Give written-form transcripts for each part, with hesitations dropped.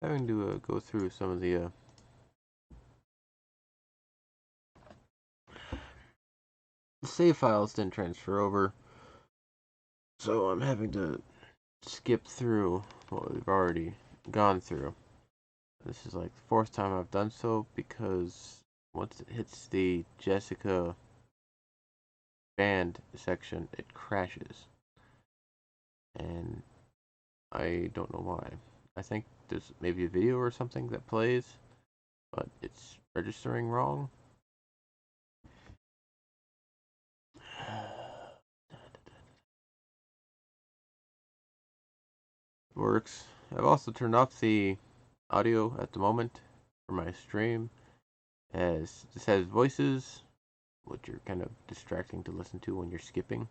having to go through some of the save files didn't transfer over, so I'm having to skip through what we've already gone through. This is like the fourth time I've done so because once it hits the Jessica band section, it crashes. And I don't know why. I think there's maybe a video or something that plays, but it's registering wrong. Works. I've also turned off the audio at the moment for my stream, as this has voices, which are kind of distracting to listen to when you're skipping.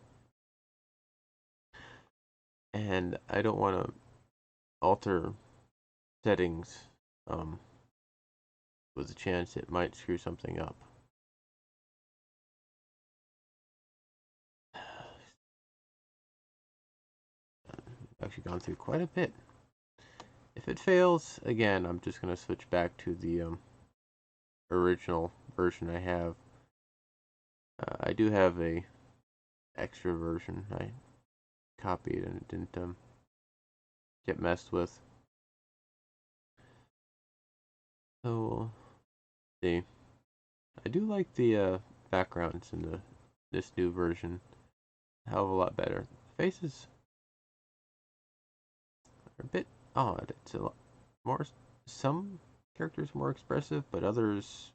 And I don't want to alter settings with a chance it might screw something up. I've actually gone through quite a bit. If it fails, again, I'm just going to switch back to the original version I have. I do have a extra version I copied and it didn't get messed with. So we'll see. I do like the backgrounds in this new version a hell of a lot better. Faces are a bit odd. It's a lot more. Some characters more expressive, but others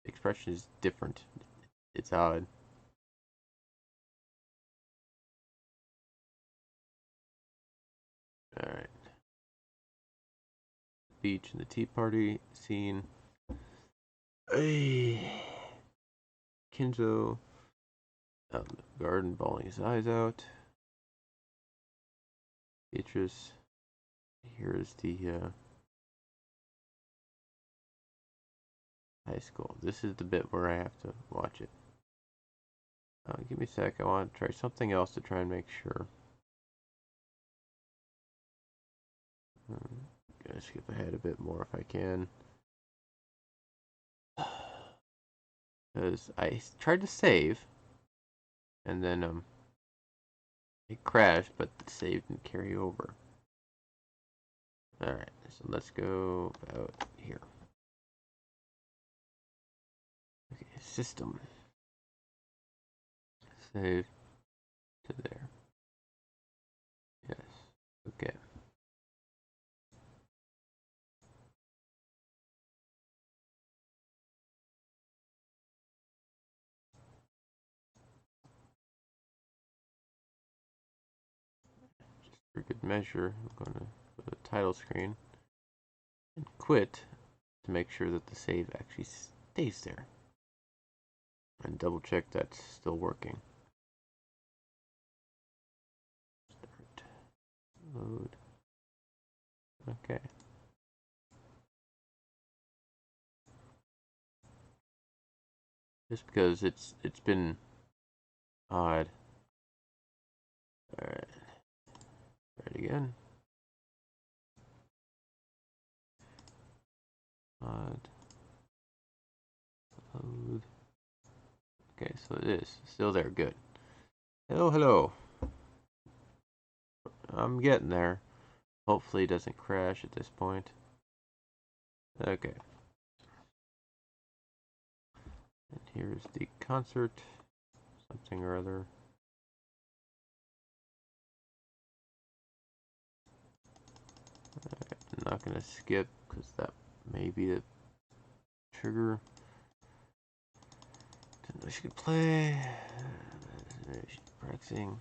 expression is different. It's odd. All right. Beach and the tea party scene. Hey. Kinzo out in the garden bawling his eyes out. Beatrice. Here's the high school. This is the bit where I have to watch it. Give me a sec. I want to try something else to try and make sure. Gotta skip ahead a bit more if I can. Because I tried to save, and then it crashed, but the save didn't carry over. Alright, so let's go about here. Okay, system. Save to there. Yes, okay. Just for good measure, I'm going to go to the title screen and quit to make sure that the save actually stays there. And double check that's still working. Start. Load. Okay. Just because it's been odd. Alright. Try it again. Odd. Load. Okay, so it is still there. Good. Hello, hello. I'm getting there. Hopefully it doesn't crash at this point. Okay. And here's the concert. Something or other. Right, I'm not going to skip because that may be the trigger. Didn't know she could play. Practicing.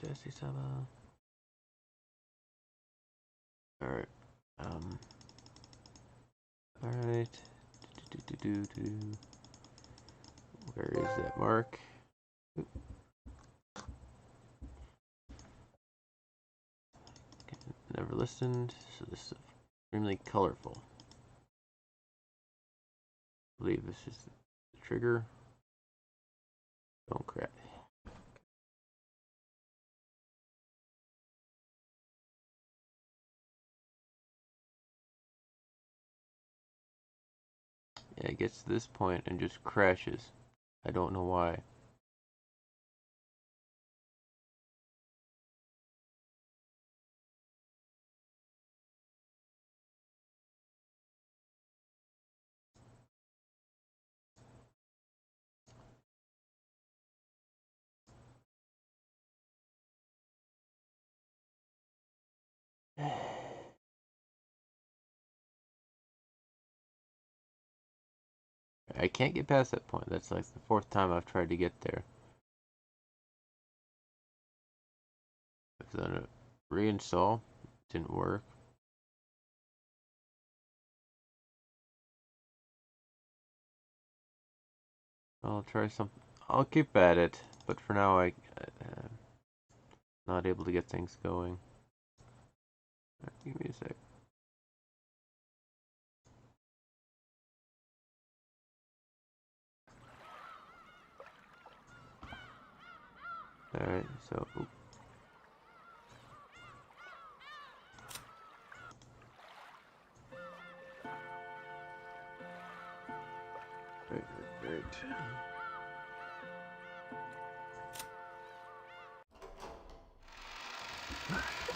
Jesse Sama. Alright. Alright. Where is that mark? Oop. Never listened, so this is extremely colorful. I believe this is the trigger. Don't crack. it gets to this point and just crashes. I don't know why. I can't get past that point. That's like the 4th time I've tried to get there. I've done it. Reinstall. Didn't work. I'll try some. I'll keep at it, but for now I'm not able to get things going. Right, give me a sec. Alright, so right.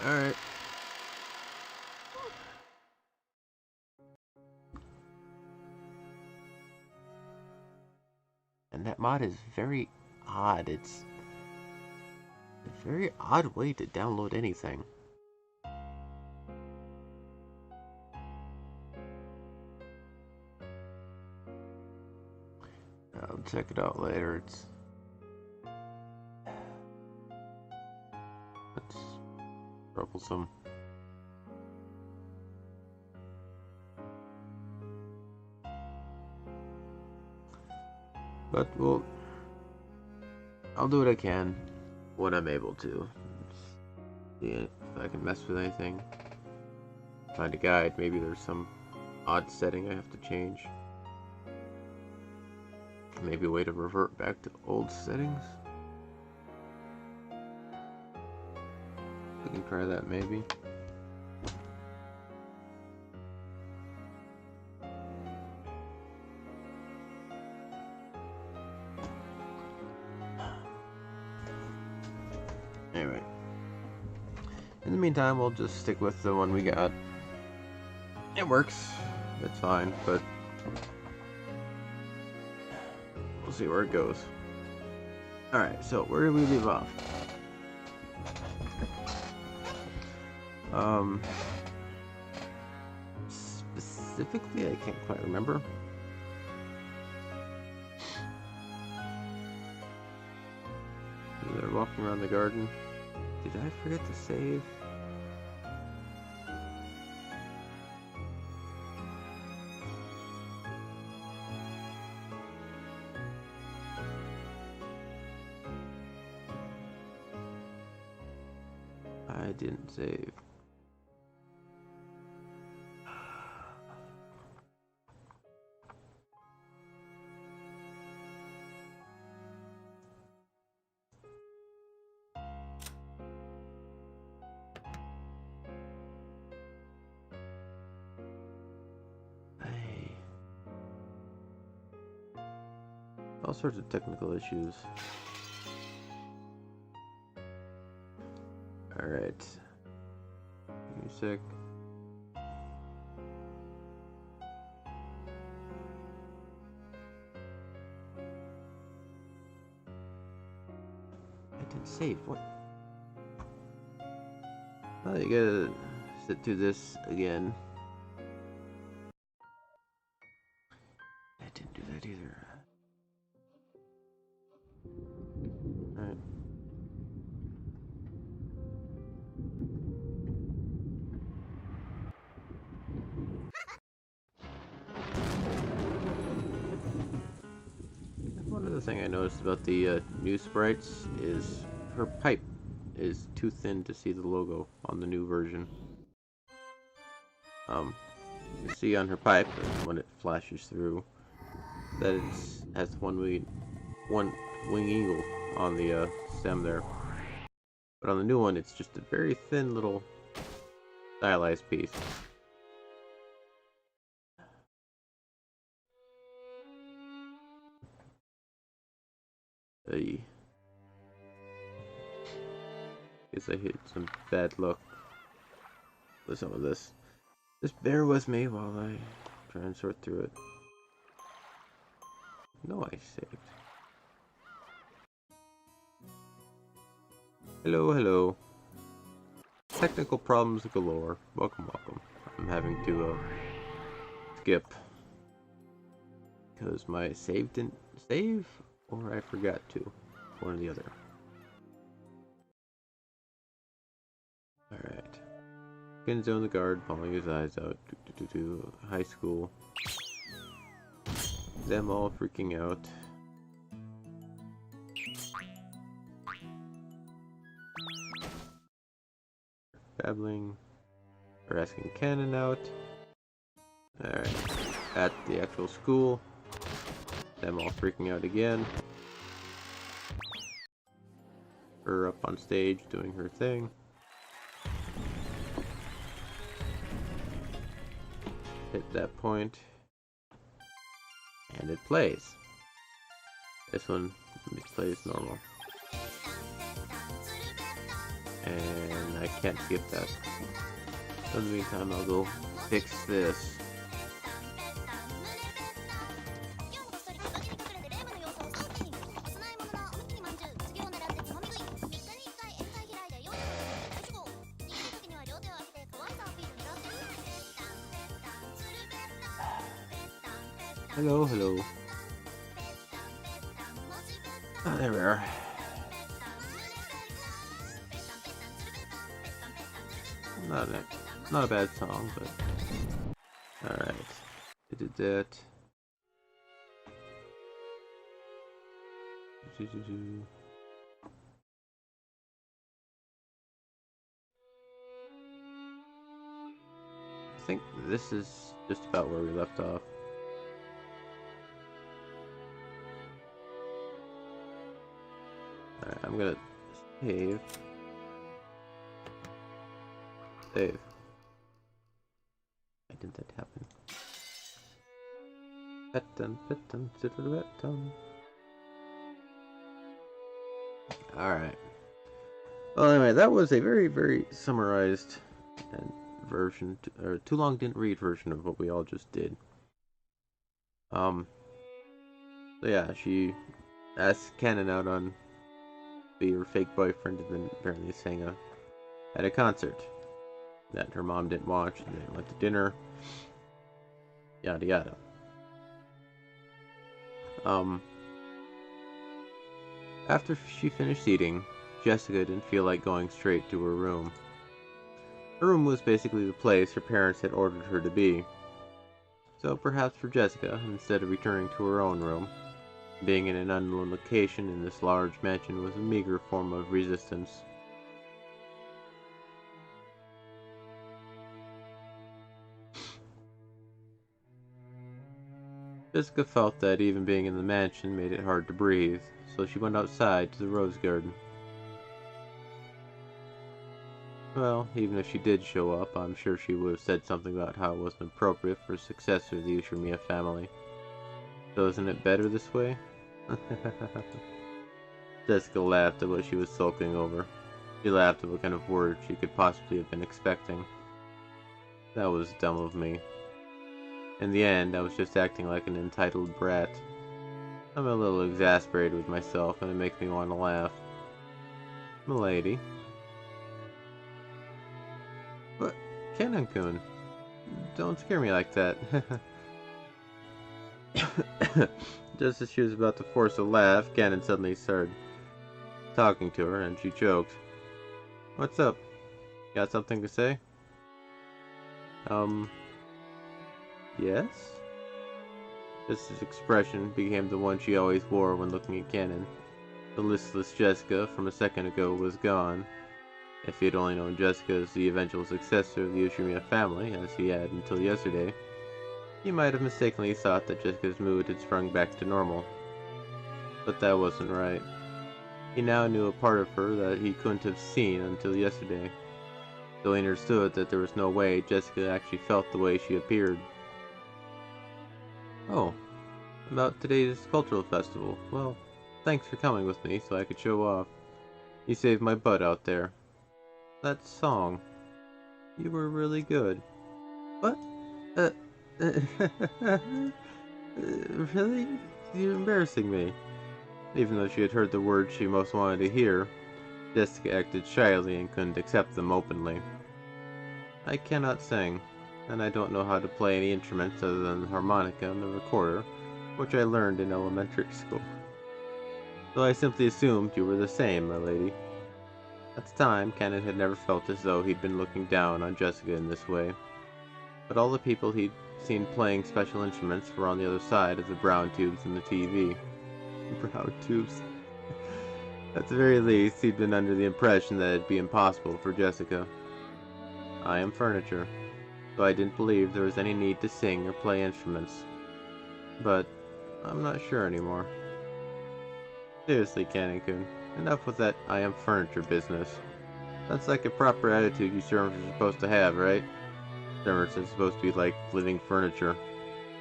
Alright. And that mod is very odd. It's a very odd way to download anything. I'll check it out later. It's troublesome. But I'll do what I can when I'm able to. See if I can mess with anything. Find a guide. Maybe there's some odd setting I have to change. Maybe a way to revert back to old settings. We can try that maybe. Anyway. In the meantime, we'll just stick with the one we got. It works. It's fine, but we'll see where it goes. Alright, so where did we leave off? Specifically, I can't quite remember. They're walking around the garden. Did I forget to save? I didn't save. All sorts of technical issues. Alright. Give me a sec. I didn't save. What? Well, you gotta sit through this again. I didn't do that either. Alright. One other thing I noticed about the new sprites is her pipe is too thin to see the logo on the new version. You see on her pipe when it flashes through that it has one wing eagle on the stem there, but on the new one it's just a very thin little stylized piece. Guess I hit some bad luck with some of this. Just bear with me while I try and sort through it. No, I saved. Hello, hello. Technical problems galore. Welcome, welcome. I'm having to skip because my save didn't save, or I forgot to. One or the other. Alright. Kenzo in the guard, pulling his eyes out. High school. Them all freaking out. Babbling. We're asking Cannon out. Alright. At the actual school. Them all freaking out again. Her up on stage doing her thing. Hit that point. And it plays. This one plays normal. And I can't skip that. In the meantime, I'll go fix this. Hello, hello. Ah, there we are. Not a bad song, but alright. I did that. I think this is just about where we left off. Alright, I'm gonna save. Save. Why didn't that happen? Alright. Well, anyway, that was a very, very summarized version, or too long didn't read version of what we all just did. So yeah, she asked Cannon out on be her fake boyfriend, and then apparently sang at a concert that her mom didn't watch, and they went to dinner. Yada yada. After she finished eating, Jessica didn't feel like going straight to her room. Her room was basically the place her parents had ordered her to be. So perhaps for Jessica, instead of returning to her own room, being in an unknown location in this large mansion was a meager form of resistance. Jessica felt that even being in the mansion made it hard to breathe, so she went outside to the rose garden. Well, even if she did show up, I'm sure she would have said something about how it wasn't appropriate for a successor of the Ushimiya family. So isn't it better this way? Jessica laughed at what she was sulking over. She laughed at what kind of words she could possibly have been expecting. That was dumb of me. In the end, I was just acting like an entitled brat. I'm a little exasperated with myself, and it makes me want to laugh. Milady. But, Cannon-kun, don't scare me like that. Just as she was about to force a laugh, Cannon suddenly started talking to her, and she choked. What's up? Got something to say? Yes? Jessica's expression became the one she always wore when looking at Cannon. The listless Jessica from a second ago was gone. If he had only known Jessica as the eventual successor of the Ushimiya family, as he had until yesterday, he might have mistakenly thought that Jessica's mood had sprung back to normal. But that wasn't right. He now knew a part of her that he couldn't have seen until yesterday, though he understood that there was no way Jessica actually felt the way she appeared. Oh, about today's cultural festival. Well, Thanks for coming with me so I could show off. You saved my butt out there. That song. You were really good. What? Uh, really? You're embarrassing me. Even though she had heard the words she most wanted to hear, Jessica acted shyly and couldn't accept them openly. I cannot sing, and I don't know how to play any instruments other than the harmonica and the recorder, which I learned in elementary school. So I simply assumed you were the same, my lady. At the time, Cannon had never felt as though he'd been looking down on Jessica in this way. But all the people he'd seen playing special instruments were on the other side of the brown tubes in the TV. Brown tubes. At the very least, he'd been under the impression that it'd be impossible for Jessica. I am furniture, so I didn't believe there was any need to sing or play instruments. But I'm not sure anymore. Seriously, Cannon-kun, enough with that I am furniture business. That's like a proper attitude you servants are supposed to have, right? Servants are supposed to be like living furniture.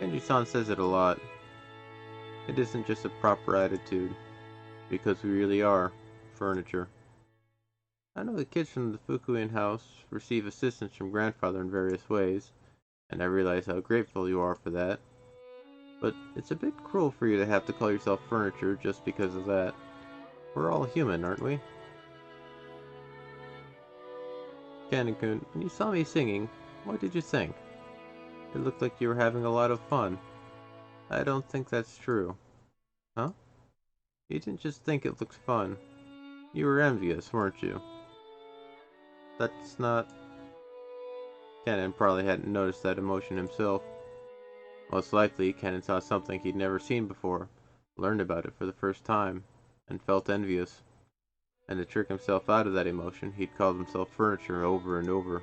Kenji-san says it a lot. It isn't just a proper attitude, because we really are furniture. I know the kids from the Fukuen house receive assistance from grandfather in various ways, and I realize how grateful you are for that. But it's a bit cruel for you to have to call yourself furniture just because of that. We're all human, aren't we? Cannon-kun, when you saw me singing, what did you think? It looked like you were having a lot of fun. I don't think that's true. Huh? You didn't just think it looked fun. You were envious, weren't you? That's not... Cannon probably hadn't noticed that emotion himself. Most likely, Cannon saw something he'd never seen before, learned about it for the first time, and felt envious. And to trick himself out of that emotion, he'd called himself furniture over and over.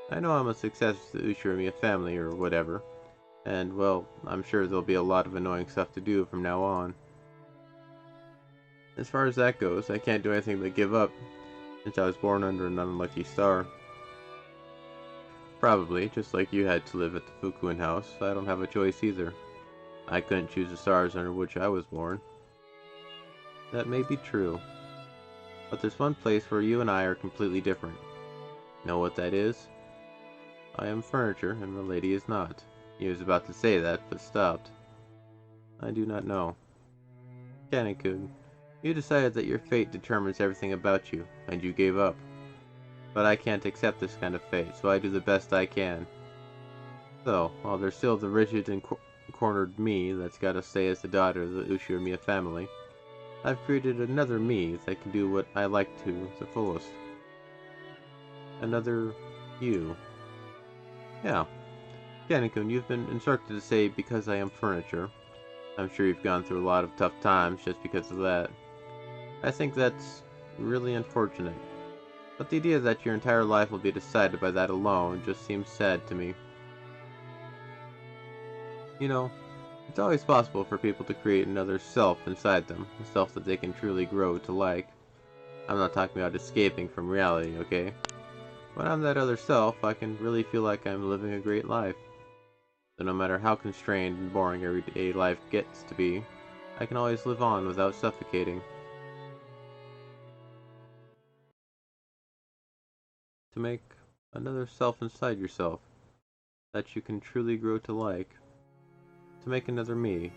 I know I'm a success to the Ushirimiya family or whatever, and, well, I'm sure there'll be a lot of annoying stuff to do from now on. As far as that goes, I can't do anything but give up, since I was born under an unlucky star. Probably, just like you had to live at the Fukuen house, I don't have a choice either. I couldn't choose the stars under which I was born. That may be true. But there's one place where you and I are completely different. Know what that is? I am furniture, and the lady is not. He was about to say that, but stopped. I do not know. Cannon-kun, you decided that your fate determines everything about you, and you gave up. But I can't accept this kind of fate, so I do the best I can. So, while there's still the rigid and cornered me that's gotta stay as the daughter of the Ushirimiya family, I've created another me that can do what I like to the fullest. Another you. Yeah. Cannon-kun, you've been instructed to say because I am furniture. I'm sure you've gone through a lot of tough times just because of that. I think that's really unfortunate. But the idea that your entire life will be decided by that alone just seems sad to me. You know, it's always possible for people to create another self inside them, a self that they can truly grow to like. I'm not talking about escaping from reality, okay? When I'm that other self, I can really feel like I'm living a great life. So no matter how constrained and boring everyday life gets to be, I can always live on without suffocating. To make another self inside yourself that you can truly grow to like. To make another me,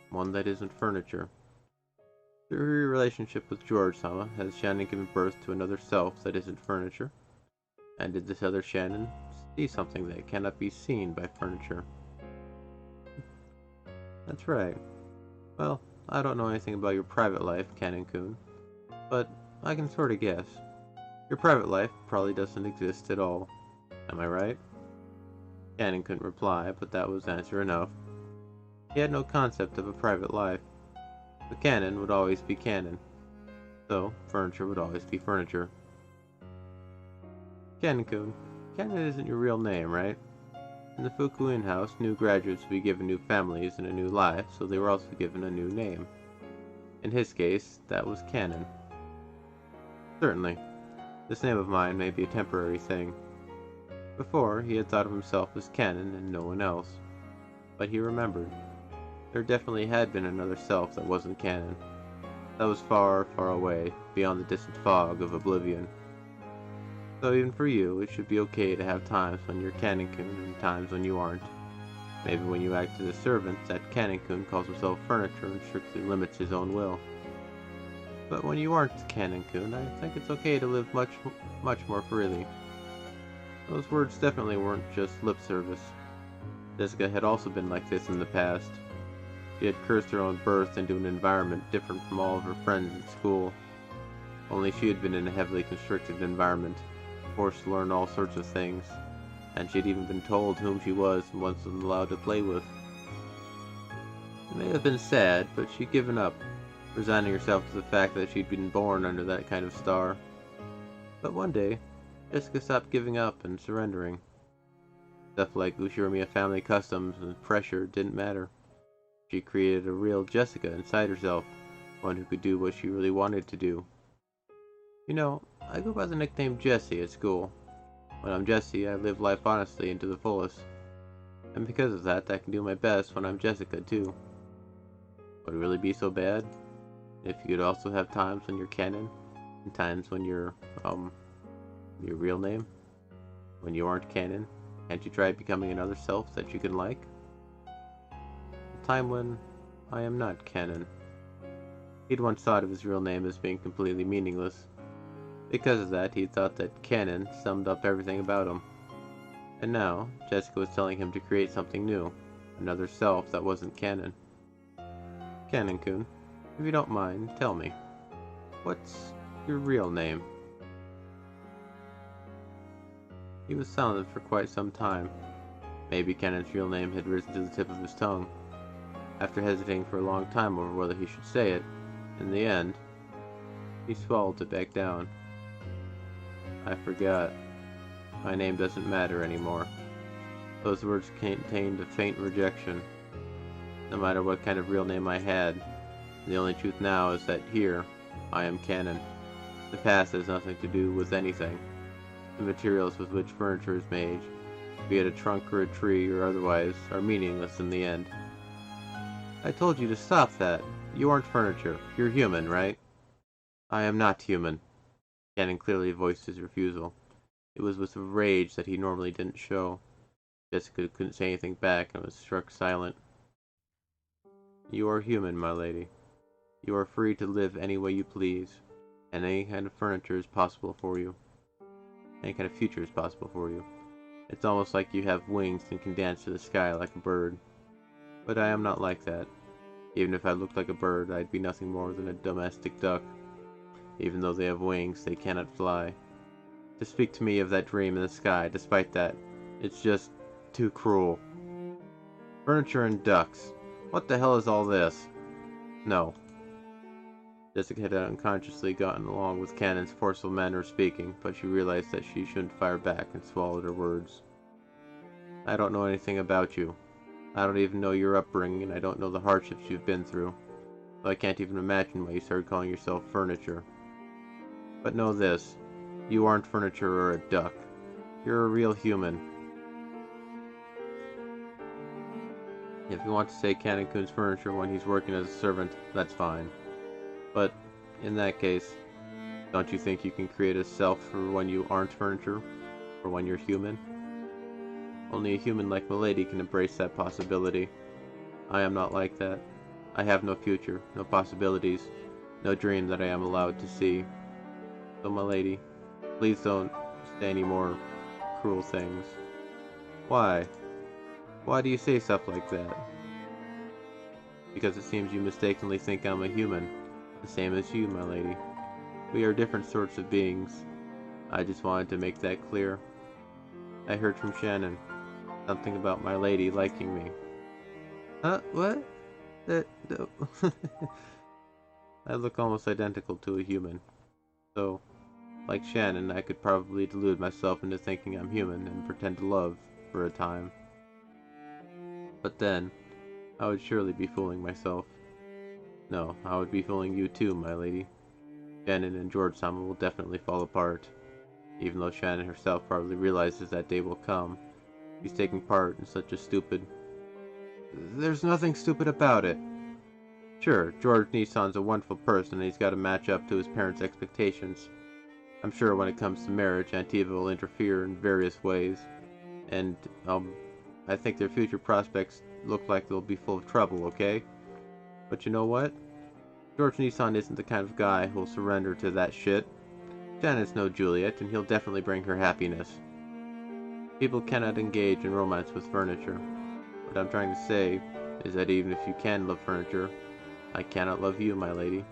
one that isn't furniture. Through your relationship with George-sama, has Shannon given birth to another self that isn't furniture? And did this other Shannon see something that cannot be seen by furniture? That's right. Well, I don't know anything about your private life, Cannon-kun, but I can sort of guess. Your private life probably doesn't exist at all. Am I right? Cannon couldn't reply, but that was answer enough. He had no concept of a private life. The Cannon would always be Cannon. So, furniture would always be furniture. Cannon-kun, Cannon isn't your real name, right? In the Fukuen house, new graduates would be given new families and a new life, so they were also given a new name. In his case, that was Cannon. Certainly. This name of mine may be a temporary thing. Before, he had thought of himself as Cannon and no one else. But he remembered. There definitely had been another self that wasn't canon. That was far, far away, beyond the distant fog of oblivion. So even for you, it should be okay to have times when you're Canon-kun and times when you aren't. Maybe when you act as a servant, that Canon-kun calls himself furniture and strictly limits his own will. But when you aren't Canon-kun, I think it's okay to live much more freely. Those words definitely weren't just lip service. Jessica had also been like this in the past. She had cursed her own birth into an environment different from all of her friends at school. Only she had been in a heavily constricted environment, forced to learn all sorts of things, and she had even been told whom she was and wasn't allowed to play with. It may have been sad, but she'd given up, resigning herself to the fact that she'd been born under that kind of star. But one day, Jessica stopped giving up and surrendering. Stuff like Ushiromiya family customs and pressure didn't matter. She created a real Jessica inside herself, one who could do what she really wanted to do. You know, I go by the nickname Jessie at school. When I'm Jessie, I live life honestly and to the fullest. And because of that, I can do my best when I'm Jessica too. Would it really be so bad if you could also have times when you're canon, and times when you're, your real name? When you aren't canon, can't you try becoming another self that you can like? A time when I am not canon. He'd once thought of his real name as being completely meaningless. Because of that, he thought that canon summed up everything about him. And now, Jessica was telling him to create something new, another self that wasn't canon. Canon-kun, if you don't mind, tell me, what's your real name? He was silent for quite some time. Maybe Canon's real name had risen to the tip of his tongue. After hesitating for a long time over whether he should say it, in the end, he swallowed it back down. I forgot. My name doesn't matter anymore. Those words contained a faint rejection. No matter what kind of real name I had, the only truth now is that here, I am canon. The past has nothing to do with anything. The materials with which furniture is made, be it a trunk or a tree or otherwise, are meaningless in the end. I told you to stop that. You aren't furniture. You're human, right? I am not human. Canon clearly voiced his refusal. It was with a rage that he normally didn't show. Jessica couldn't say anything back and was struck silent. You are human, my lady. You are free to live any way you please, and any kind of furniture is possible for you. Any kind of future is possible for you. It's almost like you have wings and can dance to the sky like a bird. But I am not like that. Even if I looked like a bird, I'd be nothing more than a domestic duck. Even though they have wings, they cannot fly. To speak to me of that dream in the sky, despite that, it's just too cruel. Furniture and ducks. What the hell is all this? No. Jessica had unconsciously gotten along with Canon's forceful manner of speaking, but she realized that she shouldn't fire back and swallowed her words. I don't know anything about you. I don't even know your upbringing, and I don't know the hardships you've been through. So I can't even imagine why you started calling yourself furniture. But know this, you aren't furniture or a duck. You're a real human. If you want to say Canon-kun's furniture when he's working as a servant, that's fine. But, in that case, don't you think you can create a self for when you aren't furniture, or when you're human? Only a human like Milady can embrace that possibility. I am not like that. I have no future, no possibilities, no dream that I am allowed to see. So, Milady, please don't say any more cruel things. Why? Why do you say stuff like that? Because it seems you mistakenly think I'm a human. The same as you, my lady. We are different sorts of beings. I just wanted to make that clear. I heard from Shannon. Something about my lady liking me. What? No. I look almost identical to a human. So, like Shannon, I could probably delude myself into thinking I'm human and pretend to love for a time. But then, I would surely be fooling myself. No, I would be fooling you too, my lady. Shannon and George-sama will definitely fall apart. Even though Shannon herself probably realizes that day will come, she's taking part in such a stupid... There's nothing stupid about it. Sure, George Nissan's a wonderful person and he's got to match up to his parents' expectations. I'm sure when it comes to marriage, Antiva will interfere in various ways, and, I think their future prospects look like they'll be full of trouble, okay? But you know what? George Nissan isn't the kind of guy who'll surrender to that shit. Janet's no Juliet, and he'll definitely bring her happiness. People cannot engage in romance with furniture. What I'm trying to say is that even if you can love furniture, I cannot love you, my lady.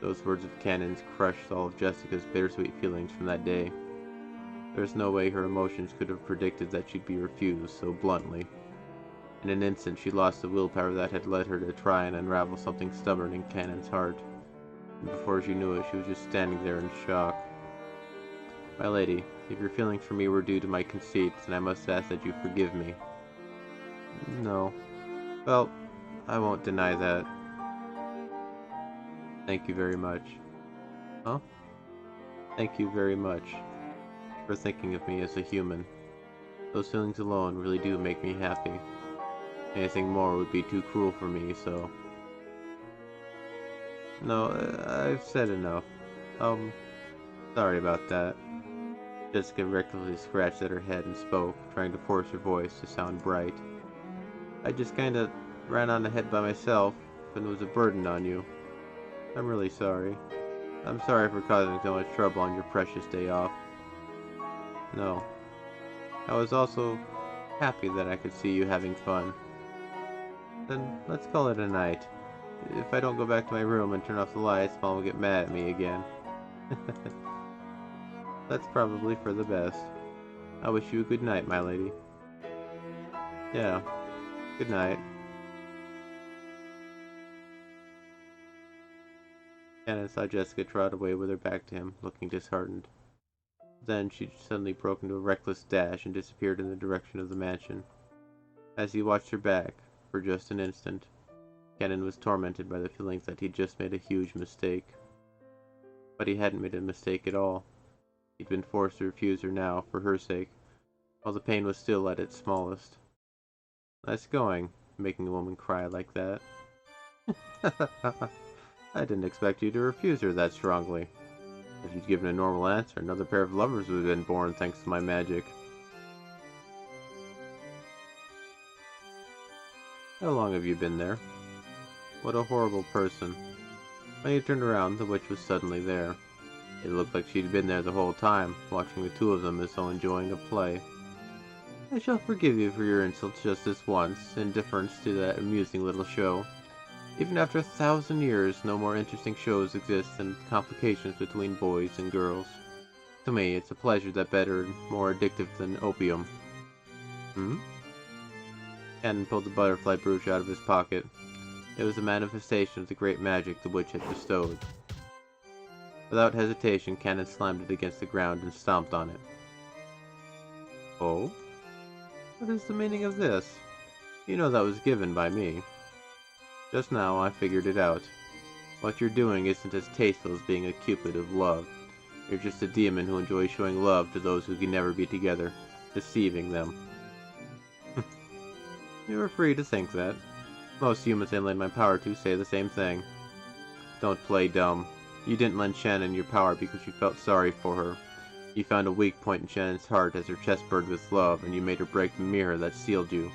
Those words of Cannon's crushed all of Jessica's bittersweet feelings from that day. There was no way her emotions could have predicted that she'd be refused so bluntly. In an instant, she lost the willpower that had led her to try and unravel something stubborn in Cannon's heart. And before she knew it, she was just standing there in shock. My lady, if your feelings for me were due to my conceits, then I must ask that you forgive me. No. Well, I won't deny that. Thank you very much. Huh? Thank you very much for thinking of me as a human. Those feelings alone really do make me happy. Anything more would be too cruel for me, so... No, I've said enough. Sorry about that. Jessica recklessly scratched at her head and spoke, trying to force her voice to sound bright. I just kinda ran on ahead by myself, and was a burden on you. I'm really sorry. I'm sorry for causing so much trouble on your precious day off. No. I was also happy that I could see you having fun. Then let's call it a night. If I don't go back to my room and turn off the lights, Mom will get mad at me again. That's probably for the best. I wish you a good night, my lady. Yeah. Good night. Cannon saw Jessica trot away with her back to him, looking disheartened. Then she suddenly broke into a reckless dash and disappeared in the direction of the mansion. As he watched her back, for just an instant, Cannon was tormented by the feelings that he'd just made a huge mistake. But he hadn't made a mistake at all. He'd been forced to refuse her now, for her sake, while the pain was still at its smallest. Nice going, making a woman cry like that. I didn't expect you to refuse her that strongly. If you'd given a normal answer, another pair of lovers would have been born thanks to my magic. How long have you been there? What a horrible person. When he turned around, the witch was suddenly there. It looked like she'd been there the whole time, watching the two of them as though enjoying a play. I shall forgive you for your insults just this once, in deference to that amusing little show. Even after 1,000 years, no more interesting shows exist than complications between boys and girls. To me, it's a pleasure that better and more addictive than opium. Cannon pulled the butterfly brooch out of his pocket. It was a manifestation of the great magic the witch had bestowed. Without hesitation, Cannon slammed it against the ground and stomped on it. Oh? What is the meaning of this? You know that was given by me. Just now, I figured it out. What you're doing isn't as tasteful as being a cupid of love. You're just a demon who enjoys showing love to those who can never be together, deceiving them. You are free to think that. Most humans I lend my power to say the same thing. Don't play dumb. You didn't lend Shannon your power because you felt sorry for her. You found a weak point in Shannon's heart as her chest burned with love, and you made her break the mirror that sealed you.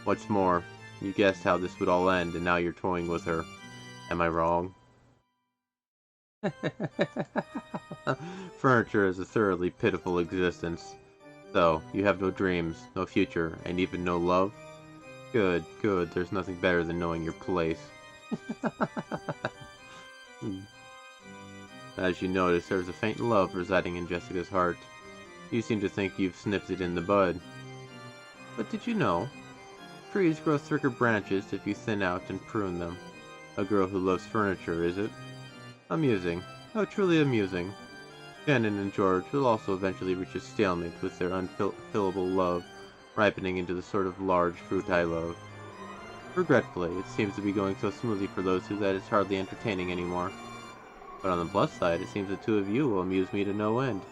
What's more, you guessed how this would all end, and now you're toying with her. Am I wrong? Furniture is a thoroughly pitiful existence. So, you have no dreams, no future, and even no love? Good, good, there's nothing better than knowing your place. As you notice, there's a faint love residing in Jessica's heart. You seem to think you've snipped it in the bud. But did you know? Trees grow thicker branches if you thin out and prune them. A girl who loves furniture, is it? Amusing. Oh, truly amusing. Shannon and George will also eventually reach a stalemate with their unfillable love, ripening into the sort of large fruit I love. Regretfully, it seems to be going so smoothly for those two that it's hardly entertaining anymore. But on the plus side, it seems the two of you will amuse me to no end.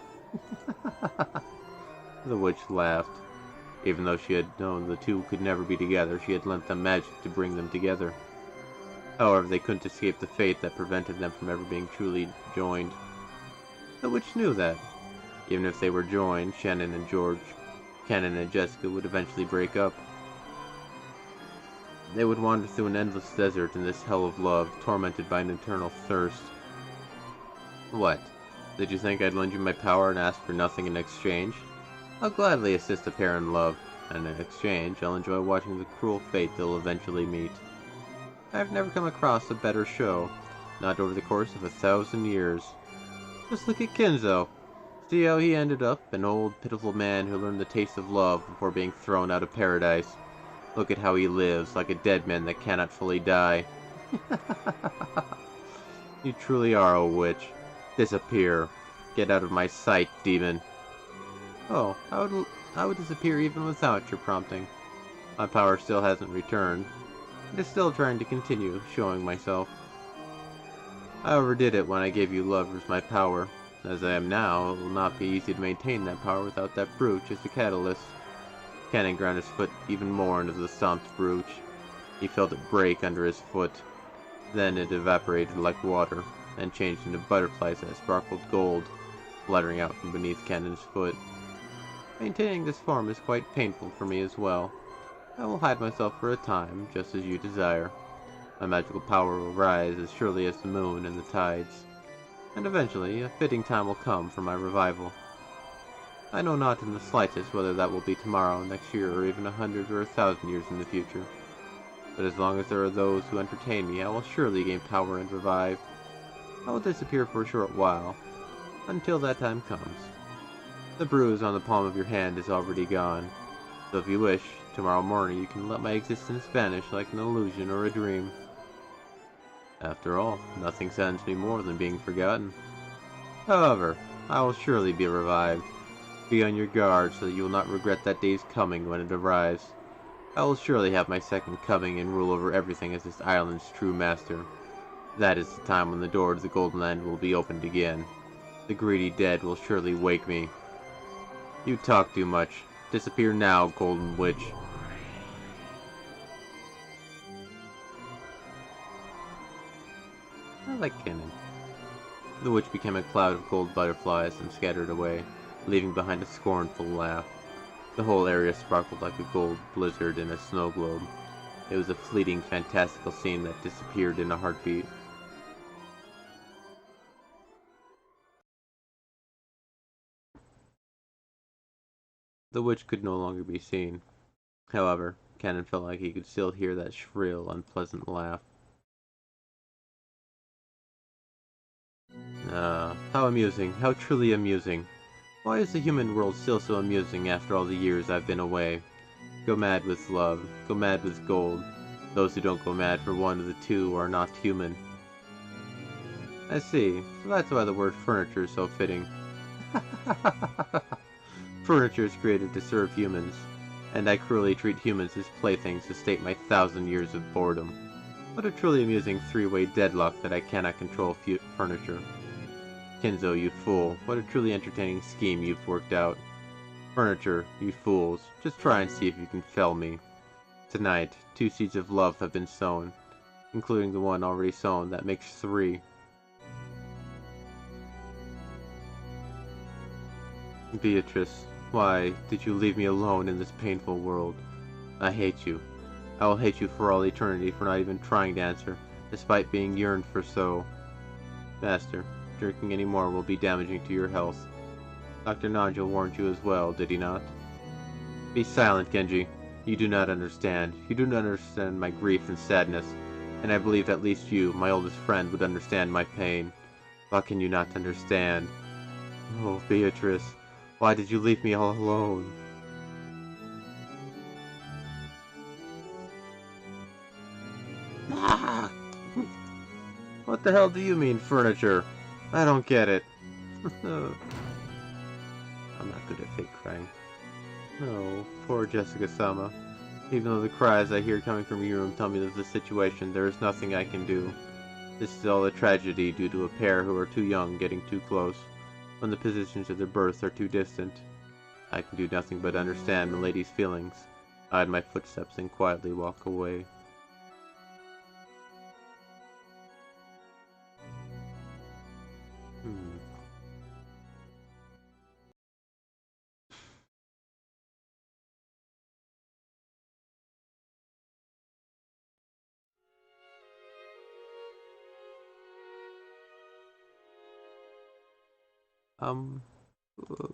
The witch laughed. Even though she had known the two could never be together, she had lent them magic to bring them together. However, they couldn't escape the fate that prevented them from ever being truly joined. The witch knew that. Even if they were joined, Shannon and Jessica would eventually break up. They would wander through an endless desert in this hell of love, tormented by an eternal thirst. What? Did you think I'd lend you my power and ask for nothing in exchange? I'll gladly assist a pair in love, and in exchange, I'll enjoy watching the cruel fate they'll eventually meet. I've never come across a better show, not over the course of 1,000 years. Just look at Kenzo. See how he ended up, an old, pitiful man who learned the taste of love before being thrown out of paradise. Look at how he lives, like a dead man that cannot fully die. You truly are a witch. Disappear. Get out of my sight, demon. Oh, I would disappear even without your prompting. My power still hasn't returned. It is still trying to continue showing myself. I overdid it when I gave you love as my power. As I am now, it will not be easy to maintain that power without that brooch as the catalyst. Cannon ground his foot even more into the stomped brooch. He felt it break under his foot. Then it evaporated like water, and changed into butterflies that sparkled gold, fluttering out from beneath Cannon's foot. Maintaining this form is quite painful for me as well. I will hide myself for a time, just as you desire. My magical power will rise as surely as the moon and the tides. And eventually, a fitting time will come for my revival. I know not in the slightest whether that will be tomorrow, next year, or even 100 or 1,000 years in the future. But as long as there are those who entertain me, I will surely gain power and revive. I will disappear for a short while, until that time comes. The bruise on the palm of your hand is already gone, so if you wish, tomorrow morning you can let my existence vanish like an illusion or a dream. After all, nothing saddens me more than being forgotten. However, I will surely be revived. Be on your guard so that you will not regret that day's coming when it arrives. I will surely have my second coming and rule over everything as this island's true master. That is the time when the door to the Golden Land will be opened again. The greedy dead will surely wake me. You talk too much. Disappear now, Golden Witch. I like Cannon. The witch became a cloud of gold butterflies and scattered away, leaving behind a scornful laugh. The whole area sparkled like a gold blizzard in a snow globe. It was a fleeting, fantastical scene that disappeared in a heartbeat. The witch could no longer be seen. However, Cannon felt like he could still hear that shrill, unpleasant laugh. How amusing, how truly amusing. Why is the human world still so amusing after all the years I've been away? Go mad with love, go mad with gold. Those who don't go mad for one of the two are not human. I see, so that's why the word furniture is so fitting. Furniture is created to serve humans, and I cruelly treat humans as playthings to state my 1,000 years of boredom. What a truly amusing three-way deadlock that I cannot control furniture. Kenzo, you fool, what a truly entertaining scheme you've worked out. Furniture, you fools, just try and see if you can fell me. Tonight, 2 seeds of love have been sown, including the one already sown, that makes 3. Beatrice, why did you leave me alone in this painful world? I hate you. I will hate you for all eternity for not even trying to answer, despite being yearned for so. Master, drinking any more will be damaging to your health. Dr. Nigel warned you as well, did he not? Be silent, Genji. You do not understand. You do not understand my grief and sadness, and I believe at least you, my oldest friend, would understand my pain. What can you not understand? Oh, Beatrice, why did you leave me all alone? Ah! What the hell do you mean, furniture? I don't get it. I'm not good at fake crying. No, poor Jessica-sama. Even though the cries I hear coming from your room tell me of the situation, there is nothing I can do. This is all a tragedy due to a pair who are too young getting too close, when the positions of their births are too distant. I can do nothing but understand milady's feelings. I hide my footsteps and quietly walk away.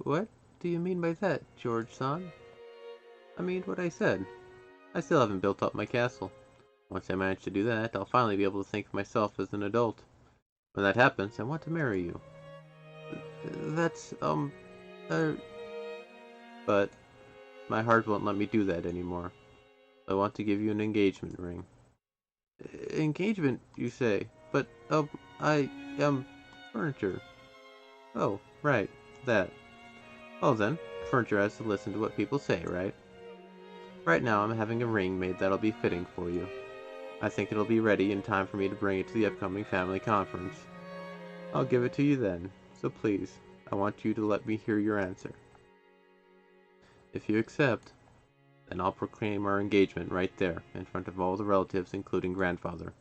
What do you mean by that, George-san? I mean what I said. I still haven't built up my castle. Once I manage to do that, I'll finally be able to think of myself as an adult. When that happens, I want to marry you. That's, but my heart won't let me do that anymore. I want to give you an engagement ring. Engagement, you say? But, furniture. Oh, right, that. Well then, furniture has to listen to what people say, right? Right now I'm having a ring made that'll be fitting for you. I think it'll be ready in time for me to bring it to the upcoming family conference. I'll give it to you then, so please, I want you to let me hear your answer. If you accept, then I'll proclaim our engagement right there, in front of all the relatives, including grandfather.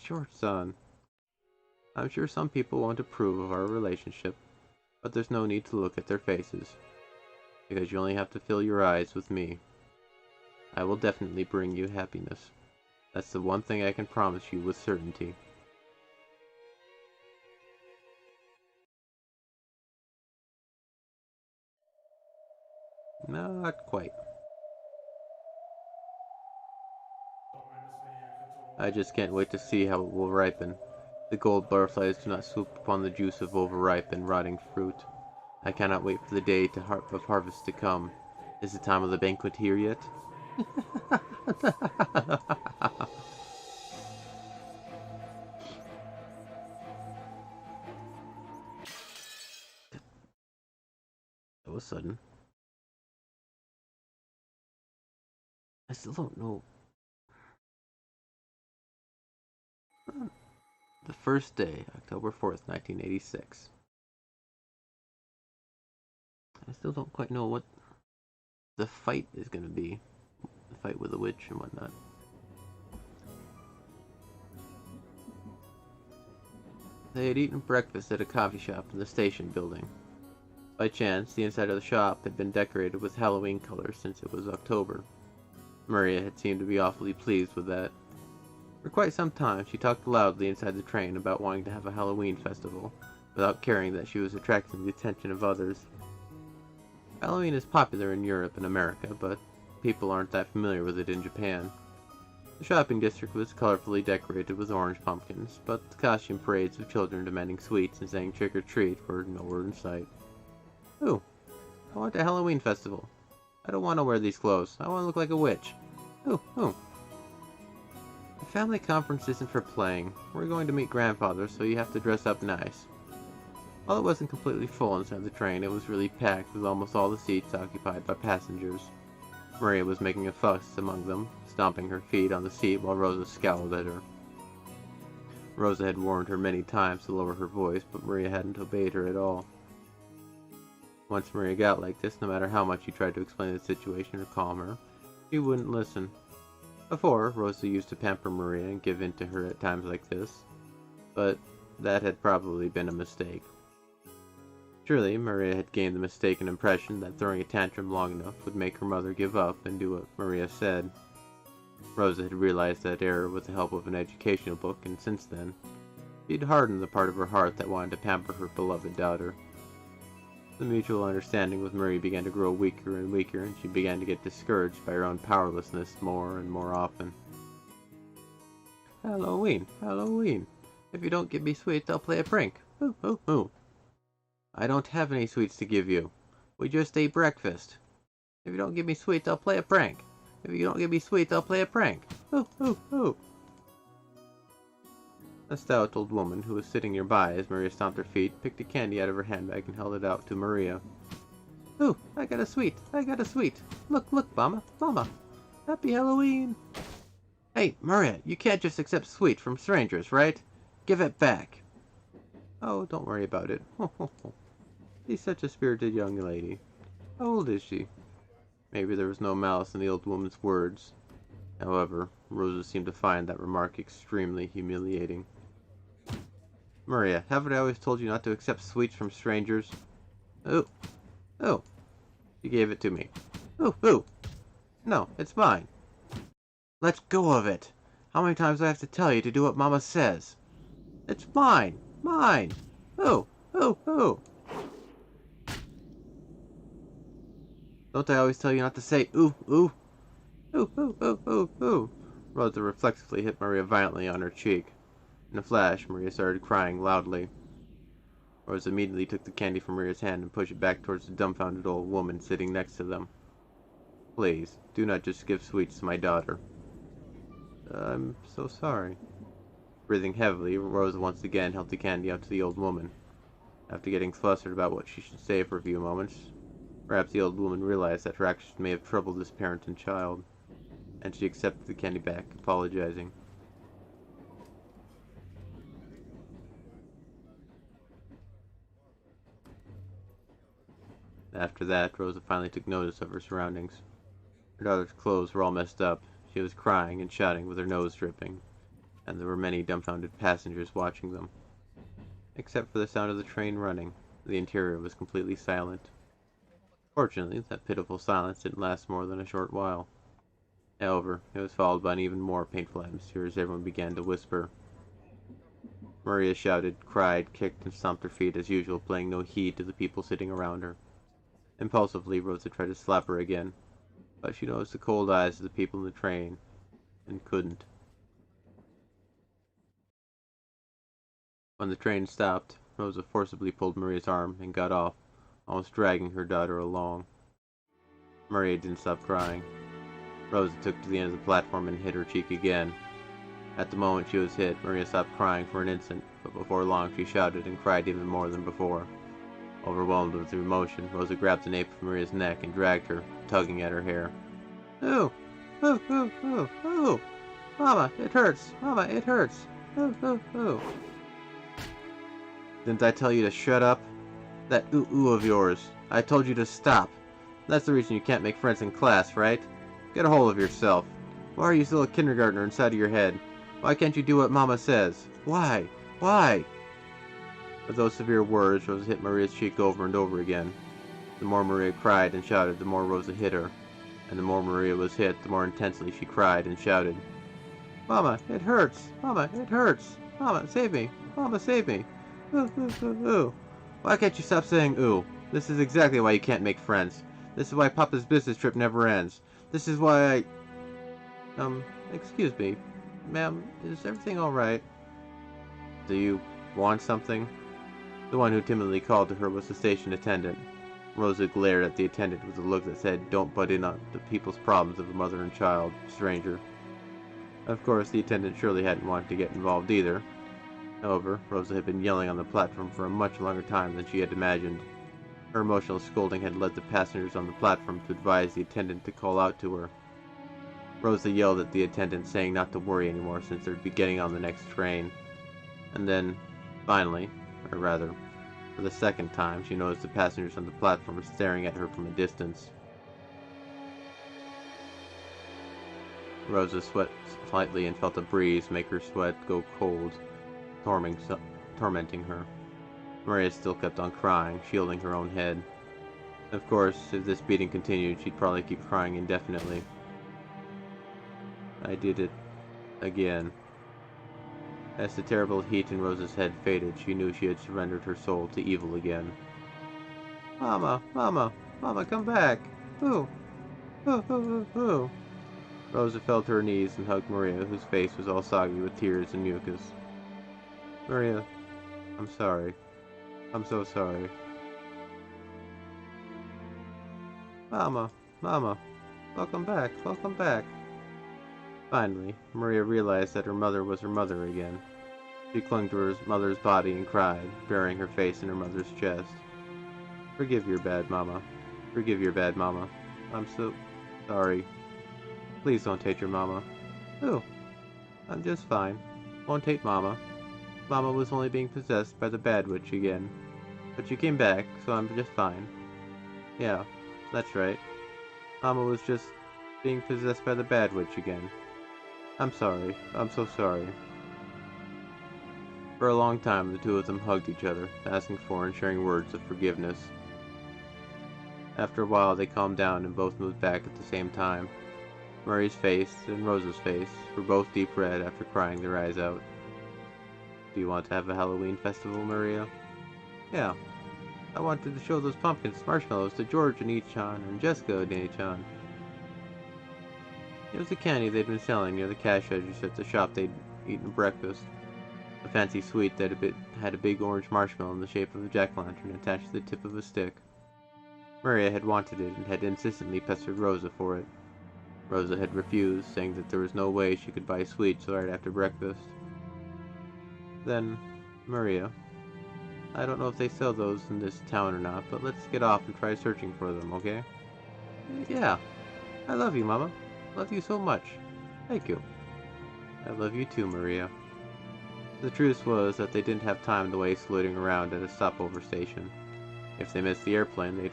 George-san, I'm sure some people won't approve of our relationship, but there's no need to look at their faces, because you only have to fill your eyes with me. I will definitely bring you happiness. That's the one thing I can promise you with certainty. Not quite. I just can't wait to see how it will ripen. The gold butterflies do not swoop upon the juice of overripe and rotting fruit. I cannot wait for the day of harvest to come. Is the time of the banquet here yet? That was sudden. I still don't know. The first day, October 4th, 1986. I still don't quite know what the fight is going to be. The fight with the witch and whatnot. They had eaten breakfast at a coffee shop in the station building. By chance, the inside of the shop had been decorated with Halloween colors since it was October. Maria had seemed to be awfully pleased with that. For quite some time, she talked loudly inside the train about wanting to have a Halloween festival, without caring that she was attracting the attention of others. Halloween is popular in Europe and America, but people aren't that familiar with it in Japan. The shopping district was colorfully decorated with orange pumpkins, but the costume parades of children demanding sweets and saying trick-or-treat were nowhere in sight. Ooh, I want a Halloween festival. I don't want to wear these clothes. I want to look like a witch. Ooh. The family conference isn't for playing. We're going to meet grandfather, so you have to dress up nice. While it wasn't completely full inside the train, it was really packed with almost all the seats occupied by passengers. Maria was making a fuss among them, stomping her feet on the seat while Rosa scowled at her. Rosa had warned her many times to lower her voice, but Maria hadn't obeyed her at all. Once Maria got like this, no matter how much you tried to explain the situation or calm her, she wouldn't listen. Before, Rosa used to pamper Maria and give in to her at times like this, but that had probably been a mistake. Surely, Maria had gained the mistaken impression that throwing a tantrum long enough would make her mother give up and do what Maria said. Rosa had realized that error with the help of an educational book, and since then, she'd hardened the part of her heart that wanted to pamper her beloved daughter. The mutual understanding with Marie began to grow weaker and weaker, and she began to get discouraged by her own powerlessness more and more often. Halloween! If you don't give me sweets, I'll play a prank. Ooh. I don't have any sweets to give you. We just ate breakfast. If you don't give me sweets, I'll play a prank. If you don't give me sweets, I'll play a prank. Ooh. A stout old woman who was sitting nearby as Maria stomped her feet picked a candy out of her handbag and held it out to Maria. Ooh, I got a sweet. Look, Mama. Happy Halloween. Hey, Maria, you can't just accept sweets from strangers, right? Give it back. Oh, don't worry about it. She's such a spirited young lady. How old is she? Maybe there was no malice in the old woman's words. However, Rosa seemed to find that remark extremely humiliating. Maria, haven't I always told you not to accept sweets from strangers? Oh, oh, you gave it to me. Oh, no, it's mine. Let go of it. How many times do I have to tell you to do what Mama says? It's mine, mine. Oh. Don't I always tell you not to say ooh, ooh? Ooh. Rosa reflexively hit Maria violently on her cheek. In a flash, Maria started crying loudly. Rosa immediately took the candy from Maria's hand and pushed it back towards the dumbfounded old woman sitting next to them. Please, do not just give sweets to my daughter. I'm so sorry. Breathing heavily, Rosa once again held the candy out to the old woman. After getting flustered about what she should say for a few moments, perhaps the old woman realized that her actions may have troubled this parent and child, and she accepted the candy back, apologizing. After that, Rosa finally took notice of her surroundings. Her daughter's clothes were all messed up, she was crying and shouting with her nose dripping, and there were many dumbfounded passengers watching them. Except for the sound of the train running, the interior was completely silent. Fortunately, that pitiful silence didn't last more than a short while. However, it was followed by an even more painful atmosphere as everyone began to whisper. Maria shouted, cried, kicked, and stomped her feet as usual, paying no heed to the people sitting around her. Impulsively, Rosa tried to slap her again, but she noticed the cold eyes of the people in the train, and couldn't. When the train stopped, Rosa forcibly pulled Maria's arm and got off, almost dragging her daughter along. Maria didn't stop crying. Rosa took to the end of the platform and hit her cheek again. At the moment she was hit, Maria stopped crying for an instant, but before long she shouted and cried even more than before. Overwhelmed with emotion, Rosa grabbed the nape of Maria's neck and dragged her, tugging at her hair. Ooh! Ooh! Mama, it hurts! Mama, it hurts! Ooh! Didn't I tell you to shut up? That ooh of yours. I told you to stop. That's the reason you can't make friends in class, right? Get a hold of yourself. Why are you still a kindergartner inside of your head? Why can't you do what Mama says? Why? With those severe words, Rosa hit Maria's cheek over and over again. The more Maria cried and shouted, the more Rosa hit her. And the more Maria was hit, the more intensely she cried and shouted. Mama, it hurts! Mama, it hurts! Mama, save me! Mama, save me! Ooh. Why can't you stop saying ooh? This is exactly why you can't make friends. This is why Papa's business trip never ends. This is why excuse me. Ma'am, is everything alright? Do you want something? The one who timidly called to her was the station attendant. Rosa glared at the attendant with a look that said, don't butt in on the people's problems of a mother and child, stranger. Of course, the attendant surely hadn't wanted to get involved either. However, Rosa had been yelling on the platform for a much longer time than she had imagined. Her emotional scolding had led the passengers on the platform to advise the attendant to call out to her. Rosa yelled at the attendant, saying not to worry anymore since they'd be getting on the next train. And then, finally, or rather, for the second time, she noticed the passengers on the platform staring at her from a distance. Rosa sweat slightly and felt a breeze make her sweat go cold, tormenting her. Maria still kept on crying, shielding her own head. Of course, if this beating continued, she'd probably keep crying indefinitely. I did it again. As the terrible heat in Rosa's head faded, she knew she had surrendered her soul to evil again. Mama, come back! Ooh! Rosa fell to her knees and hugged Maria, whose face was all soggy with tears and mucus. Maria, I'm sorry. I'm so sorry. Mama, welcome back. Finally, Maria realized that her mother was her mother again. She clung to her mother's body and cried, burying her face in her mother's chest. Forgive your bad mama. I'm so sorry. Please don't hate your mama. Oh, I'm just fine. Won't hate mama. Mama was only being possessed by the bad witch again. But she came back, so I'm just fine. Yeah, That's right. Mama was just being possessed by the bad witch again. I'm sorry. I'm so sorry. For a long time, the two of them hugged each other, asking for and sharing words of forgiveness. After a while, they calmed down and both moved back at the same time. Murray's face and Rosa's face were both deep red after crying their eyes out. Do you want to have a Halloween festival, Maria? Yeah. I wanted to show those pumpkins marshmallows to George and Ichan and Jessica and Ichan. It was the candy they'd been selling near the cash register at the shop they'd eaten breakfast. A fancy sweet that had a big orange marshmallow in the shape of a jack-o'-lantern attached to the tip of a stick. Maria had wanted it and had insistently pestered Rosa for it. Rosa had refused, saying that there was no way she could buy sweets right after breakfast. Then, Maria, I don't know if they sell those in this town or not, but let's get off and try searching for them, okay? Yeah. I love you, Mama. Love you so much. Thank you. I love you too, Maria. The truth was that they didn't have time to waste loitering around at a stopover station. If they missed the airplane,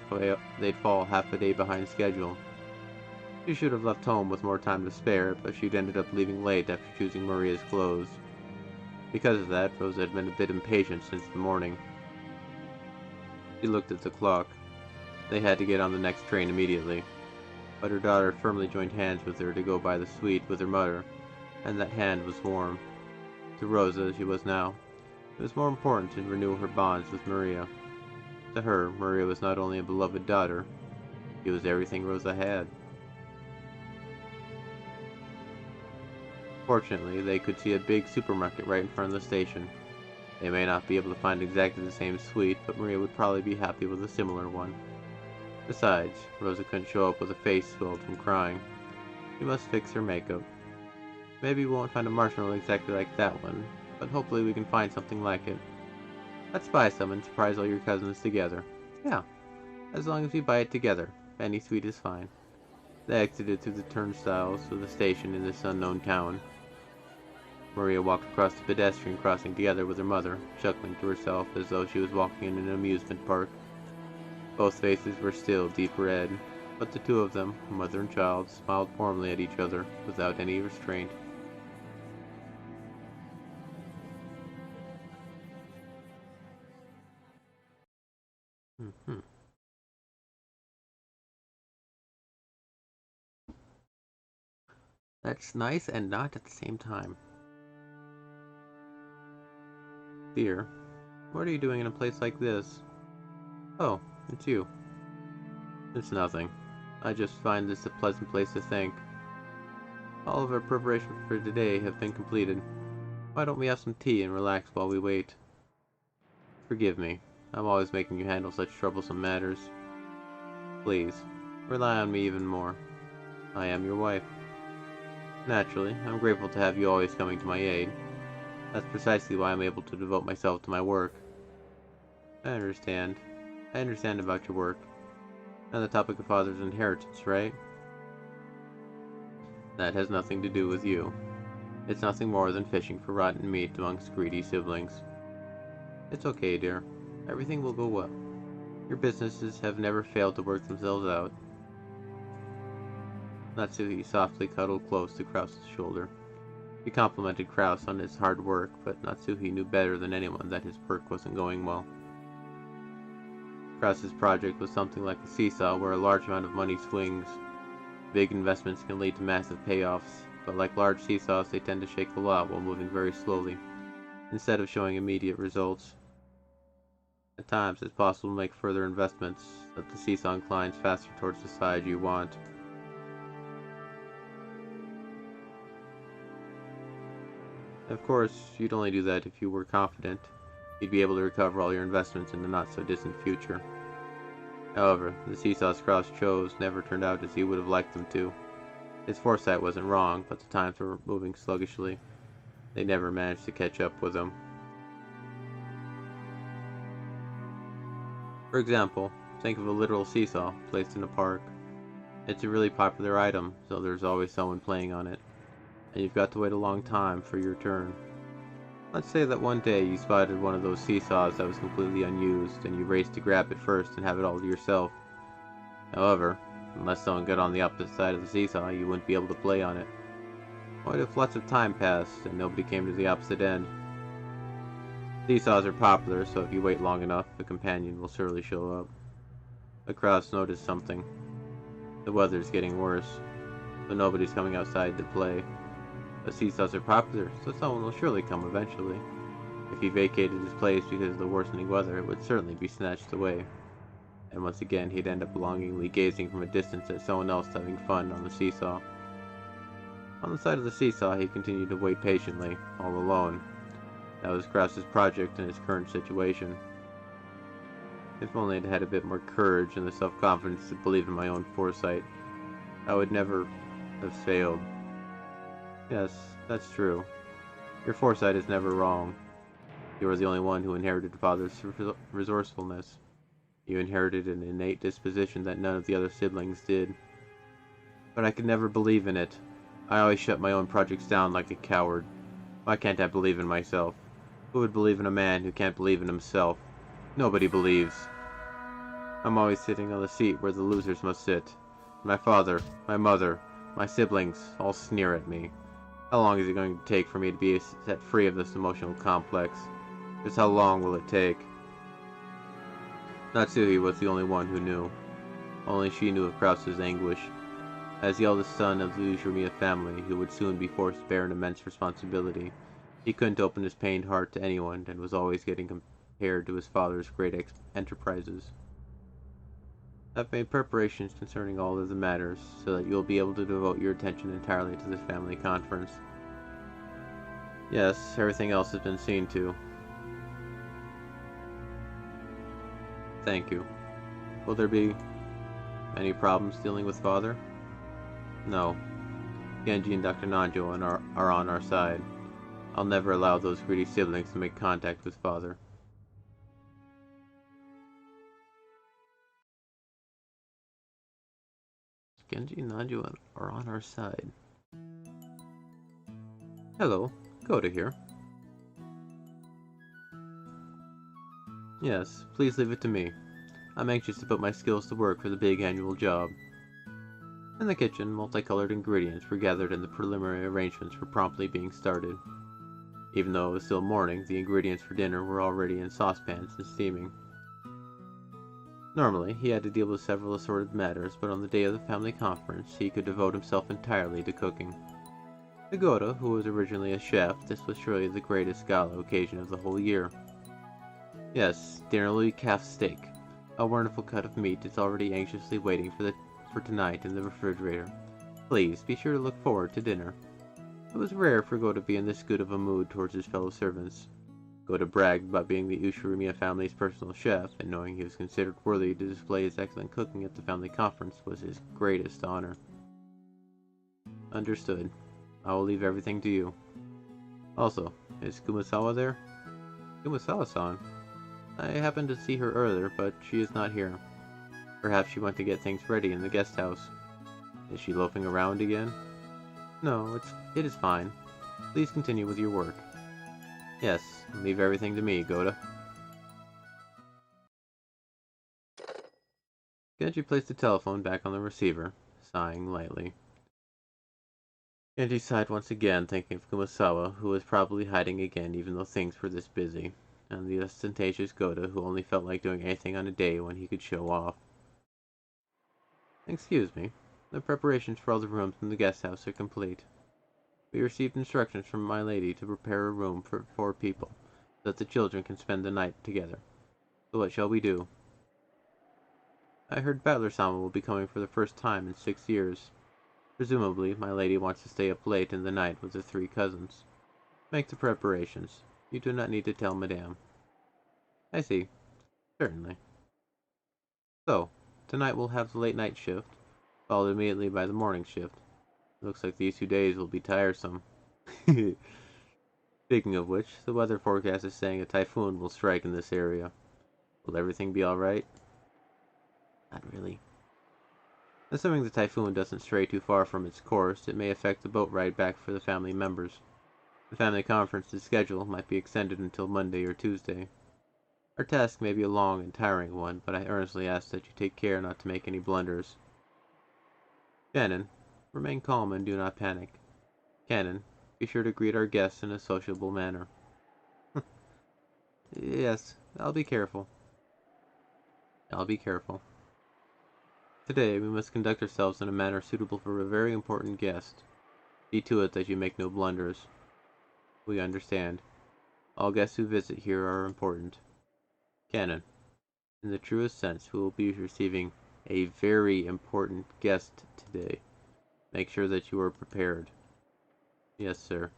they'd fall half a day behind schedule. She should have left home with more time to spare, but she'd ended up leaving late after choosing Maria's clothes. Because of that, Rosa had been a bit impatient since the morning. She looked at the clock. They had to get on the next train immediately. But her daughter firmly joined hands with her to go buy the sweet with her mother, and that hand was warm. To Rosa, as she was now, it was more important to renew her bonds with Maria. To her, Maria was not only a beloved daughter, she was everything Rosa had. Fortunately, they could see a big supermarket right in front of the station. They may not be able to find exactly the same sweet, but Maria would probably be happy with a similar one. Besides, Rosa couldn't show up with a face swelled from crying. She must fix her makeup. Maybe we won't find a marshmallow exactly like that one, but hopefully we can find something like it. Let's buy some and surprise all your cousins together. Yeah, as long as we buy it together. Any sweet is fine. They exited through the turnstiles of the station in this unknown town. Maria walked across the pedestrian crossing together with her mother, chuckling to herself as though she was walking in an amusement park. Both faces were still deep red, but the two of them, mother and child, smiled warmly at each other without any restraint. That's nice and not at the same time. Dear, what are you doing in a place like this? Oh, it's you. It's nothing. I just find this a pleasant place to think. All of our preparations for today have been completed. Why don't we have some tea and relax while we wait? Forgive me. I'm always making you handle such troublesome matters. Please, rely on me even more. I am your wife. Naturally, I'm grateful to have you always coming to my aid. That's precisely why I'm able to devote myself to my work. I understand. I understand about your work. And the topic of father's inheritance, right? That has nothing to do with you. It's nothing more than fishing for rotten meat amongst greedy siblings. It's okay, dear. Everything will go well. Your businesses have never failed to work themselves out. Natsuhi softly cuddled close to Krause's shoulder. He complimented Krause on his hard work, but Natsuhi knew better than anyone that his work wasn't going well. Krause's project was something like a seesaw where a large amount of money swings. Big investments can lead to massive payoffs, but like large seesaws, they tend to shake a lot while moving very slowly, instead of showing immediate results. At times, it's possible to make further investments, that the seesaw inclines faster towards the side you want. Of course, you'd only do that if you were confident you'd be able to recover all your investments in the not-so-distant future. However, the seesaws Krause chose never turned out as he would have liked them to. His foresight wasn't wrong, but the times were moving sluggishly. They never managed to catch up with him. For example, think of a literal seesaw placed in a park. It's a really popular item, so there's always someone playing on it, and you've got to wait a long time for your turn. Let's say that one day you spotted one of those seesaws that was completely unused, and you raced to grab it first and have it all to yourself. However, unless someone got on the opposite side of the seesaw, you wouldn't be able to play on it. What if lots of time passed and nobody came to the opposite end? Seesaws are popular, so if you wait long enough, a companion will surely show up. The crowds notice something. The weather's getting worse, so nobody's coming outside to play. But seesaws are popular, so someone will surely come eventually. If he vacated his place because of the worsening weather, it would certainly be snatched away. And once again, he'd end up longingly gazing from a distance at someone else having fun on the seesaw. On the side of the seesaw, he continued to wait patiently, all alone. That was Krause's project in his current situation. If only I'd had a bit more courage and the self-confidence to believe in my own foresight, I would never have failed. Yes, that's true. Your foresight is never wrong. You are the only one who inherited Father's resourcefulness. You inherited an innate disposition that none of the other siblings did. But I could never believe in it. I always shut my own projects down like a coward. Why can't I believe in myself? Who would believe in a man who can't believe in himself? Nobody believes. I'm always sitting on the seat where the losers must sit. My father, my mother, my siblings all sneer at me. How long is it going to take for me to be set free of this emotional complex? Just how long will it take? Natsuhi was the only one who knew. Only she knew of Krause's anguish. As the eldest son of the Ujirmiya family, who would soon be forced to bear an immense responsibility, he couldn't open his pained heart to anyone and was always getting compared to his father's great enterprises. I've made preparations concerning all of the matters, so that you'll be able to devote your attention entirely to this family conference. Yes, everything else has been seen to. Thank you. Will there be any problems dealing with Father? No. Genji and Dr. Nanjo are on our side. I'll never allow those greedy siblings to make contact with Father. Genji and Nanjo are on our side. Hello, Koda here. Yes, please leave it to me. I'm anxious to put my skills to work for the big annual job. In the kitchen, multicolored ingredients were gathered and the preliminary arrangements were promptly being started. Even though it was still morning, the ingredients for dinner were already in saucepans and steaming. Normally, he had to deal with several assorted matters, but on the day of the family conference, he could devote himself entirely to cooking. To Goda, who was originally a chef, this was surely the greatest gala occasion of the whole year. Yes, dinner will be calf steak. A wonderful cut of meat is already anxiously waiting for tonight in the refrigerator. Please, be sure to look forward to dinner. It was rare for Goda to be in this good of a mood towards his fellow servants. Goda bragged about being the Ujirmiya family's personal chef, and knowing he was considered worthy to display his excellent cooking at the family conference was his greatest honor. Understood. I will leave everything to you. Also, is Kumasawa there? Kumasawa-san? I happened to see her earlier, but she is not here. Perhaps she went to get things ready in the guest house. Is she loafing around again? No, it is fine. Please continue with your work. Yes, leave everything to me, Goda. Genji placed the telephone back on the receiver, sighing lightly. Genji sighed once again, thinking of Kumasawa, who was probably hiding again even though things were this busy, and the ostentatious Goda, who only felt like doing anything on a day when he could show off. Excuse me, the preparations for all the rooms in the guest house are complete. We received instructions from my lady to prepare a room for 4 people, so that the children can spend the night together. So what shall we do? I heard Butler-sama will be coming for the first time in 6 years. Presumably, my lady wants to stay up late in the night with the 3 cousins. Make the preparations. You do not need to tell Madame. I see. Certainly. So, tonight we'll have the late night shift, followed immediately by the morning shift. Looks like these 2 days will be tiresome. Speaking of which, the weather forecast is saying a typhoon will strike in this area. Will everything be alright? Not really. Assuming the typhoon doesn't stray too far from its course, it may affect the boat ride back for the family members. The family conference's schedule might be extended until Monday or Tuesday. Our task may be a long and tiring one, but I earnestly ask that you take care not to make any blunders. Shannon, remain calm and do not panic. Cannon, be sure to greet our guests in a sociable manner. Yes, I'll be careful. I'll be careful. Today, we must conduct ourselves in a manner suitable for a very important guest. See to it that you make no blunders. We understand. All guests who visit here are important. Cannon, in the truest sense, we will be receiving a very important guest today. Make sure that you are prepared. Yes, sir.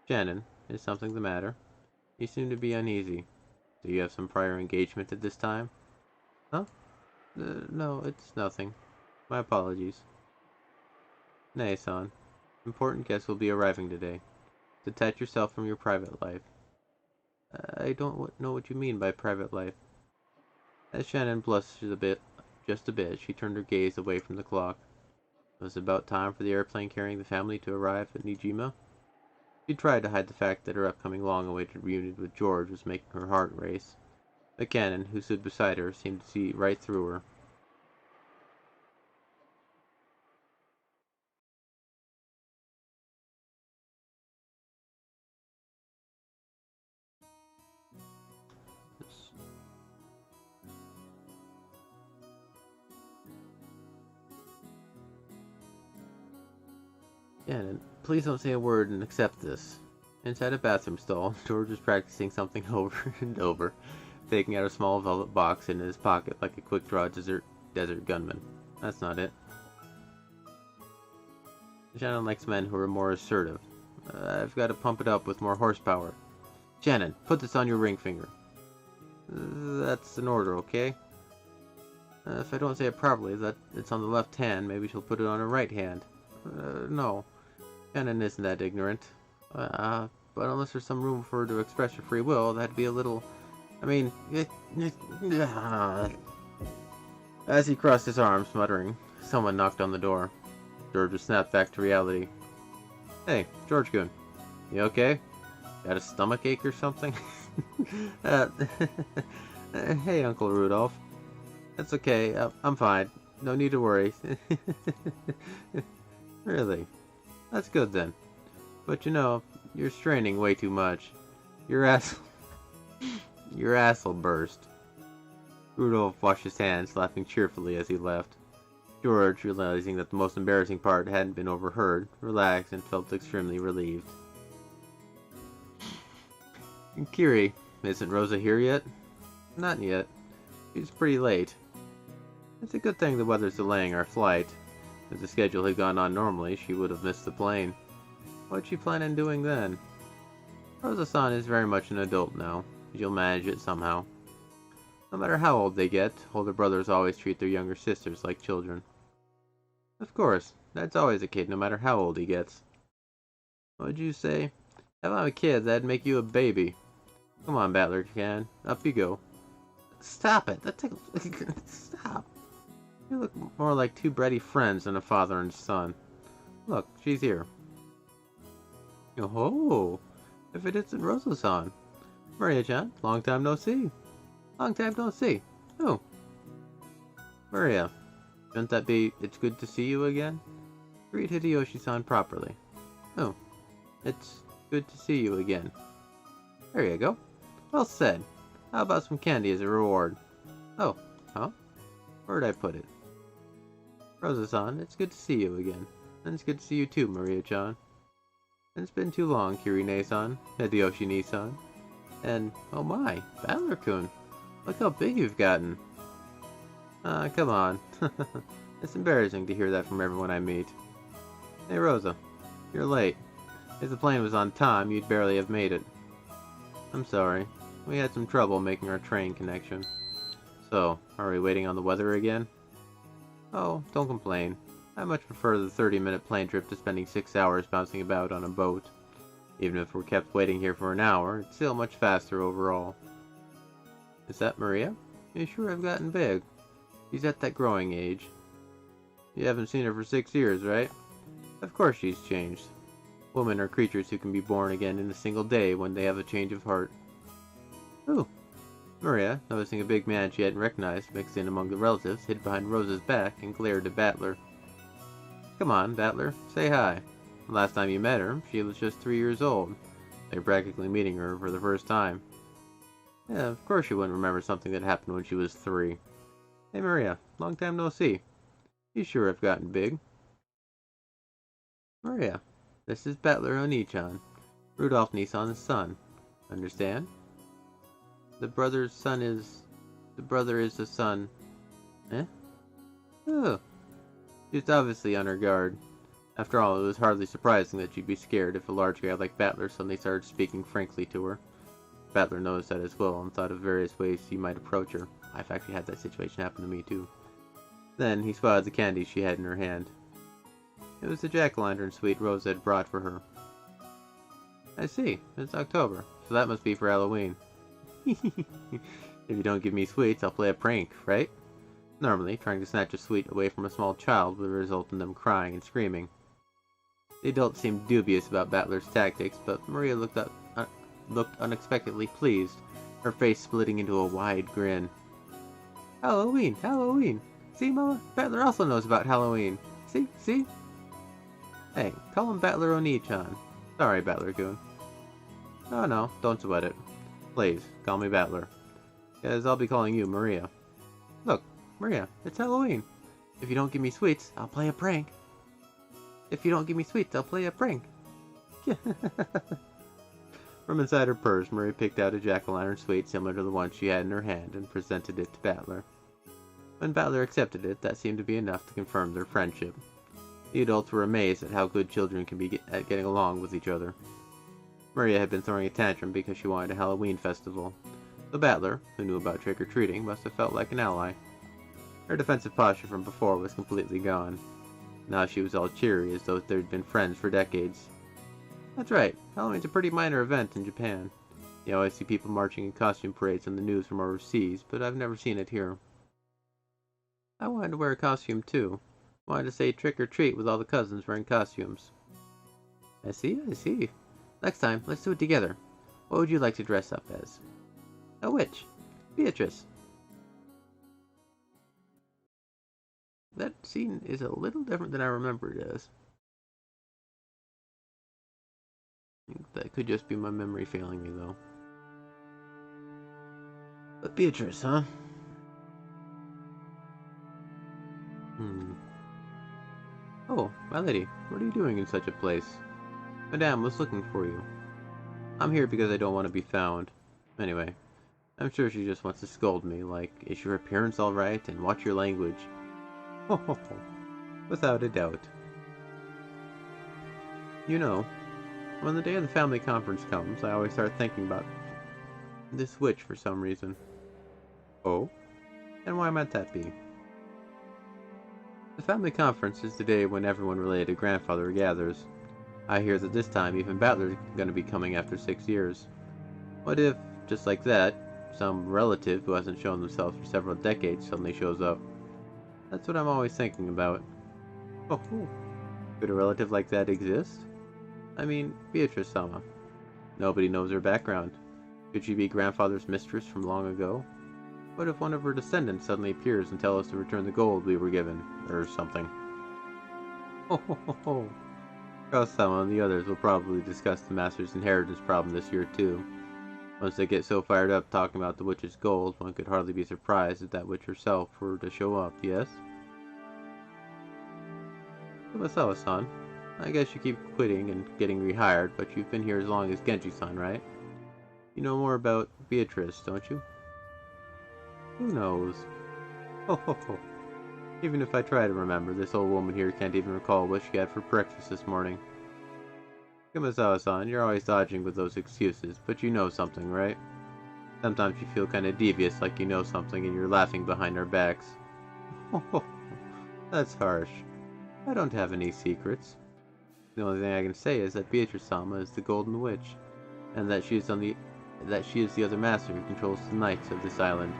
Shannon, is something the matter? You seem to be uneasy. Do you have some prior engagement at this time? Huh? No, it's nothing. My apologies. Nay, son. Important guests will be arriving today. Detach yourself from your private life. I don't know what you mean by private life. As Shannon blushed just a bit, she turned her gaze away from the clock. It was about time for the airplane carrying the family to arrive at Nijima. She tried to hide the fact that her upcoming long-awaited reunion with George was making her heart race. The Cannon, who stood beside her, seemed to see right through her. Cannon, please don't say a word and accept this. Inside a bathroom stall, George was practicing something over and over, taking out a small velvet box in his pocket like a quick-draw desert gunman. That's not it. Shannon likes men who are more assertive. I've got to pump it up with more horsepower. Shannon, put this on your ring finger. That's an order, okay? If I don't say it properly, that it's on the left hand, maybe she'll put it on her right hand. No. Shannon isn't that ignorant. But unless there's some room for her to express her free will, that'd be a little... I mean... As he crossed his arms, muttering, someone knocked on the door. George snapped back to reality. Hey, George-kun. You okay? Got a stomach ache or something? Hey, Uncle Rudolph. That's okay. I'm fine. No need to worry. Really? That's good then. But you know, you're straining way too much. Your ass will burst. Rudolph washed his hands, laughing cheerfully as he left. George, realizing that the most embarrassing part hadn't been overheard, relaxed and felt extremely relieved. And Kiri, isn't Rosa here yet? Not yet. She's pretty late. It's a good thing the weather's delaying our flight. If the schedule had gone on normally, she would have missed the plane. What'd she plan on doing then? Rosa-san is very much an adult now. She'll manage it somehow. No matter how old they get, older brothers always treat their younger sisters like children. Of course, that's always a kid, no matter how old he gets. What'd you say? If I'm a kid, that'd make you a baby. Come on, Battler-can. Up you go. Stop it! That tickles... Stop! You look more like two bratty friends than a father and son. Look, she's here. Oh, if it isn't Rosa-san. Maria-chan, long time no see. Long time no see. Oh. Maria, shouldn't that be, it's good to see you again? Greet Hideyoshi-san properly. Oh, it's good to see you again. There you go. Well said. How about some candy as a reward? Oh, huh? Where'd I put it? Rosa-san, it's good to see you again. And it's good to see you too, Maria-chan. It's been too long, Kirine-san, Hideyoshi-ni-san. And, oh my, Battler-kun. Look how big you've gotten. Come on. It's embarrassing to hear that from everyone I meet. Hey, Rosa. You're late. If the plane was on time, you'd barely have made it. I'm sorry. We had some trouble making our train connection. So, are we waiting on the weather again? Oh, don't complain. I much prefer the 30-minute plane trip to spending 6 hours bouncing about on a boat. Even if we're kept waiting here for an hour, it's still much faster overall. Is that Maria? You sure have gotten big. She's at that growing age. You haven't seen her for 6 years, right? Of course she's changed. Women are creatures who can be born again in a single day when they have a change of heart. Ooh, Maria, noticing a big man she hadn't recognized mixed in among the relatives, hid behind Rosa's back and glared at Battler. Come on, Battler, say hi. The last time you met her, she was just 3 years old. You're practically meeting her for the first time. Yeah, of course you wouldn't remember something that happened when she was 3. Hey Maria, long time no see. You sure have gotten big. Maria, this is Battler Onichan, Rudolph Nissan's son. Understand? The brother is the son. Eh? Oh. She was obviously on her guard. After all, it was hardly surprising that she'd be scared if a large guy like Battler suddenly started speaking frankly to her. Battler noticed that as well and thought of various ways he might approach her. I've actually had that situation happen to me too. Then he spotted the candy she had in her hand. It was the jack-o'-lantern sweet Rosa had brought for her. I see, it's October, so that must be for Halloween. If you don't give me sweets, I'll play a prank, right? Normally, trying to snatch a sweet away from a small child would result in them crying and screaming. The adults seemed dubious about Battler's tactics, but Maria looked unexpectedly pleased, her face splitting into a wide grin. Halloween! Halloween! See, Mama? Battler also knows about Halloween. See? See? Hey, call him Battler Onichan. Sorry, Battler-kun. Oh no, don't sweat it. Please, call me Battler. Because I'll be calling you Maria. Look, Maria, it's Halloween. If you don't give me sweets, I'll play a prank. If you don't give me sweets, I'll play a prank. From inside her purse, Maria picked out a jack-o'-lantern sweet similar to the one she had in her hand and presented it to Battler. When Battler accepted it, that seemed to be enough to confirm their friendship. The adults were amazed at how good children can be at getting along with each other. Maria had been throwing a tantrum because she wanted a Halloween festival. The Battler, who knew about trick-or-treating, must have felt like an ally. Her defensive posture from before was completely gone. Now she was all cheery, as though they'd been friends for decades. That's right, Halloween's a pretty minor event in Japan. You always see people marching in costume parades on the news from overseas, but I've never seen it here. I wanted to wear a costume too. Wanted to say trick-or-treat with all the cousins wearing costumes. I see, I see. Next time, let's do it together. What would you like to dress up as? A witch. Beatrice. That scene is a little different than I remember it as. I think that could just be my memory failing me, though. But Beatrice, huh? Oh, my lady, what are you doing in such a place? Madame was looking for you. I'm here because I don't want to be found. Anyway, I'm sure she just wants to scold me, like, is your appearance alright, and watch your language. Ho ho ho. Without a doubt. You know, when the day of the family conference comes, I always start thinking about this witch for some reason. Oh? And why might that be? The family conference is the day when everyone related to grandfather gathers. I hear that this time even Battler's going to be coming after 6 years. What if, just like that, some relative who hasn't shown themselves for several decades suddenly shows up? That's what I'm always thinking about. Oh, could a relative like that exist? I mean, Beatrice-sama. Nobody knows her background. Could she be grandfather's mistress from long ago? What if one of her descendants suddenly appears and tells us to return the gold we were given, or something? Ho ho ho ho. Cross-sama and the others will probably discuss the Master's inheritance problem this year too. Once they get so fired up talking about the witch's gold, one could hardly be surprised if that witch herself were to show up, yes? Kumasawa-san, I guess you keep quitting and getting rehired, but you've been here as long as Genji-san, right? You know more about Beatrice, don't you? Who knows? Ho ho ho. Even if I try to remember, this old woman here can't even recall what she had for breakfast this morning. Kumasawa-san, you're always dodging with those excuses, but you know something, right? Sometimes you feel kinda devious, like you know something and you're laughing behind our backs. Ho ho. That's harsh. I don't have any secrets. The only thing I can say is that Beatrice-sama is the Golden Witch, and that she is the other master who controls the knights of this island.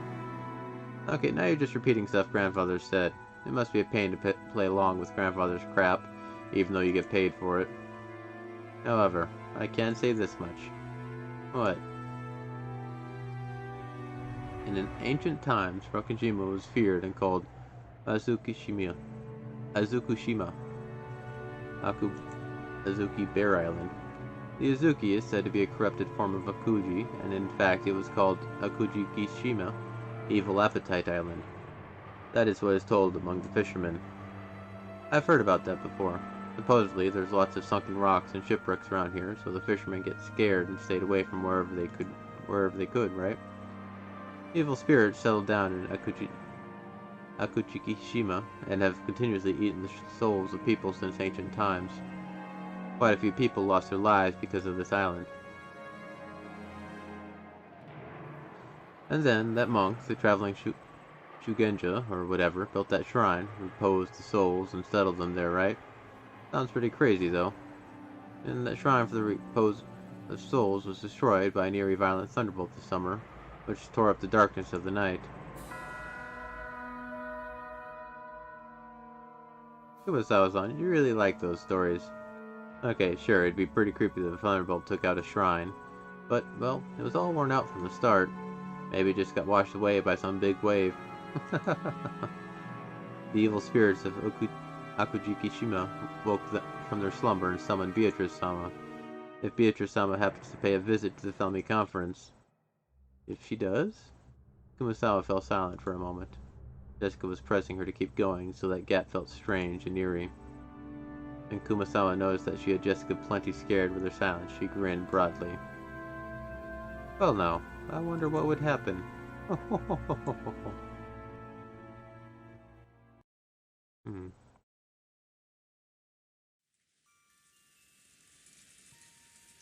Okay, now you're just repeating stuff Grandfather said. It must be a pain to play along with Grandfather's crap, even though you get paid for it. However, I can say this much. What? in ancient times, Rokkenjima was feared and called Azukushima, Azuki Bear Island. The Azuki is said to be a corrupted form of Akuji, and in fact it was called Akujikishima, Evil Appetite Island. That is what is told among the fishermen. I've heard about that before. Supposedly, there's lots of sunken rocks and shipwrecks around here, so the fishermen get scared and stayed away from wherever they could, right? Evil spirits settled down in Akujikishima and have continuously eaten the souls of people since ancient times. Quite a few people lost their lives because of this island. And then, that monk, the traveling Shugenja, or whatever, built that shrine, reposed the souls, and settled them there, right? Sounds pretty crazy, though. And that shrine for the repose of souls was destroyed by an eerie violent thunderbolt this summer, which tore up the darkness of the night. Kumasawa-san, you really like those stories. Okay, sure, it'd be pretty creepy that a thunderbolt took out a shrine. But, well, it was all worn out from the start. Maybe it just got washed away by some big wave. The evil spirits of Akujikishima woke from their slumber and summoned Beatrice-sama. If Beatrice-sama happens to pay a visit to the family conference... If she does? Kumasawa fell silent for a moment. Jessica was pressing her to keep going, so that gap felt strange and eerie. And Kumasawa noticed that she had Jessica plenty scared with her silence. She grinned broadly. Well now, I wonder what would happen.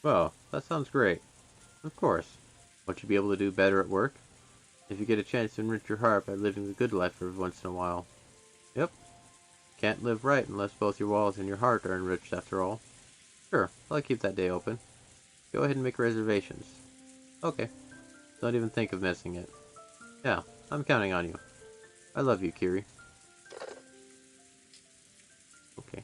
Well, that sounds great. Of course. Won't you be able to do better at work? If you get a chance to enrich your heart by living the good life every once in a while. Yep. Can't live right unless both your walls and your heart are enriched after all. Sure, I'll keep that day open. Go ahead and make reservations. Okay. Don't even think of missing it. Yeah, I'm counting on you. I love you, Kiri. Okay.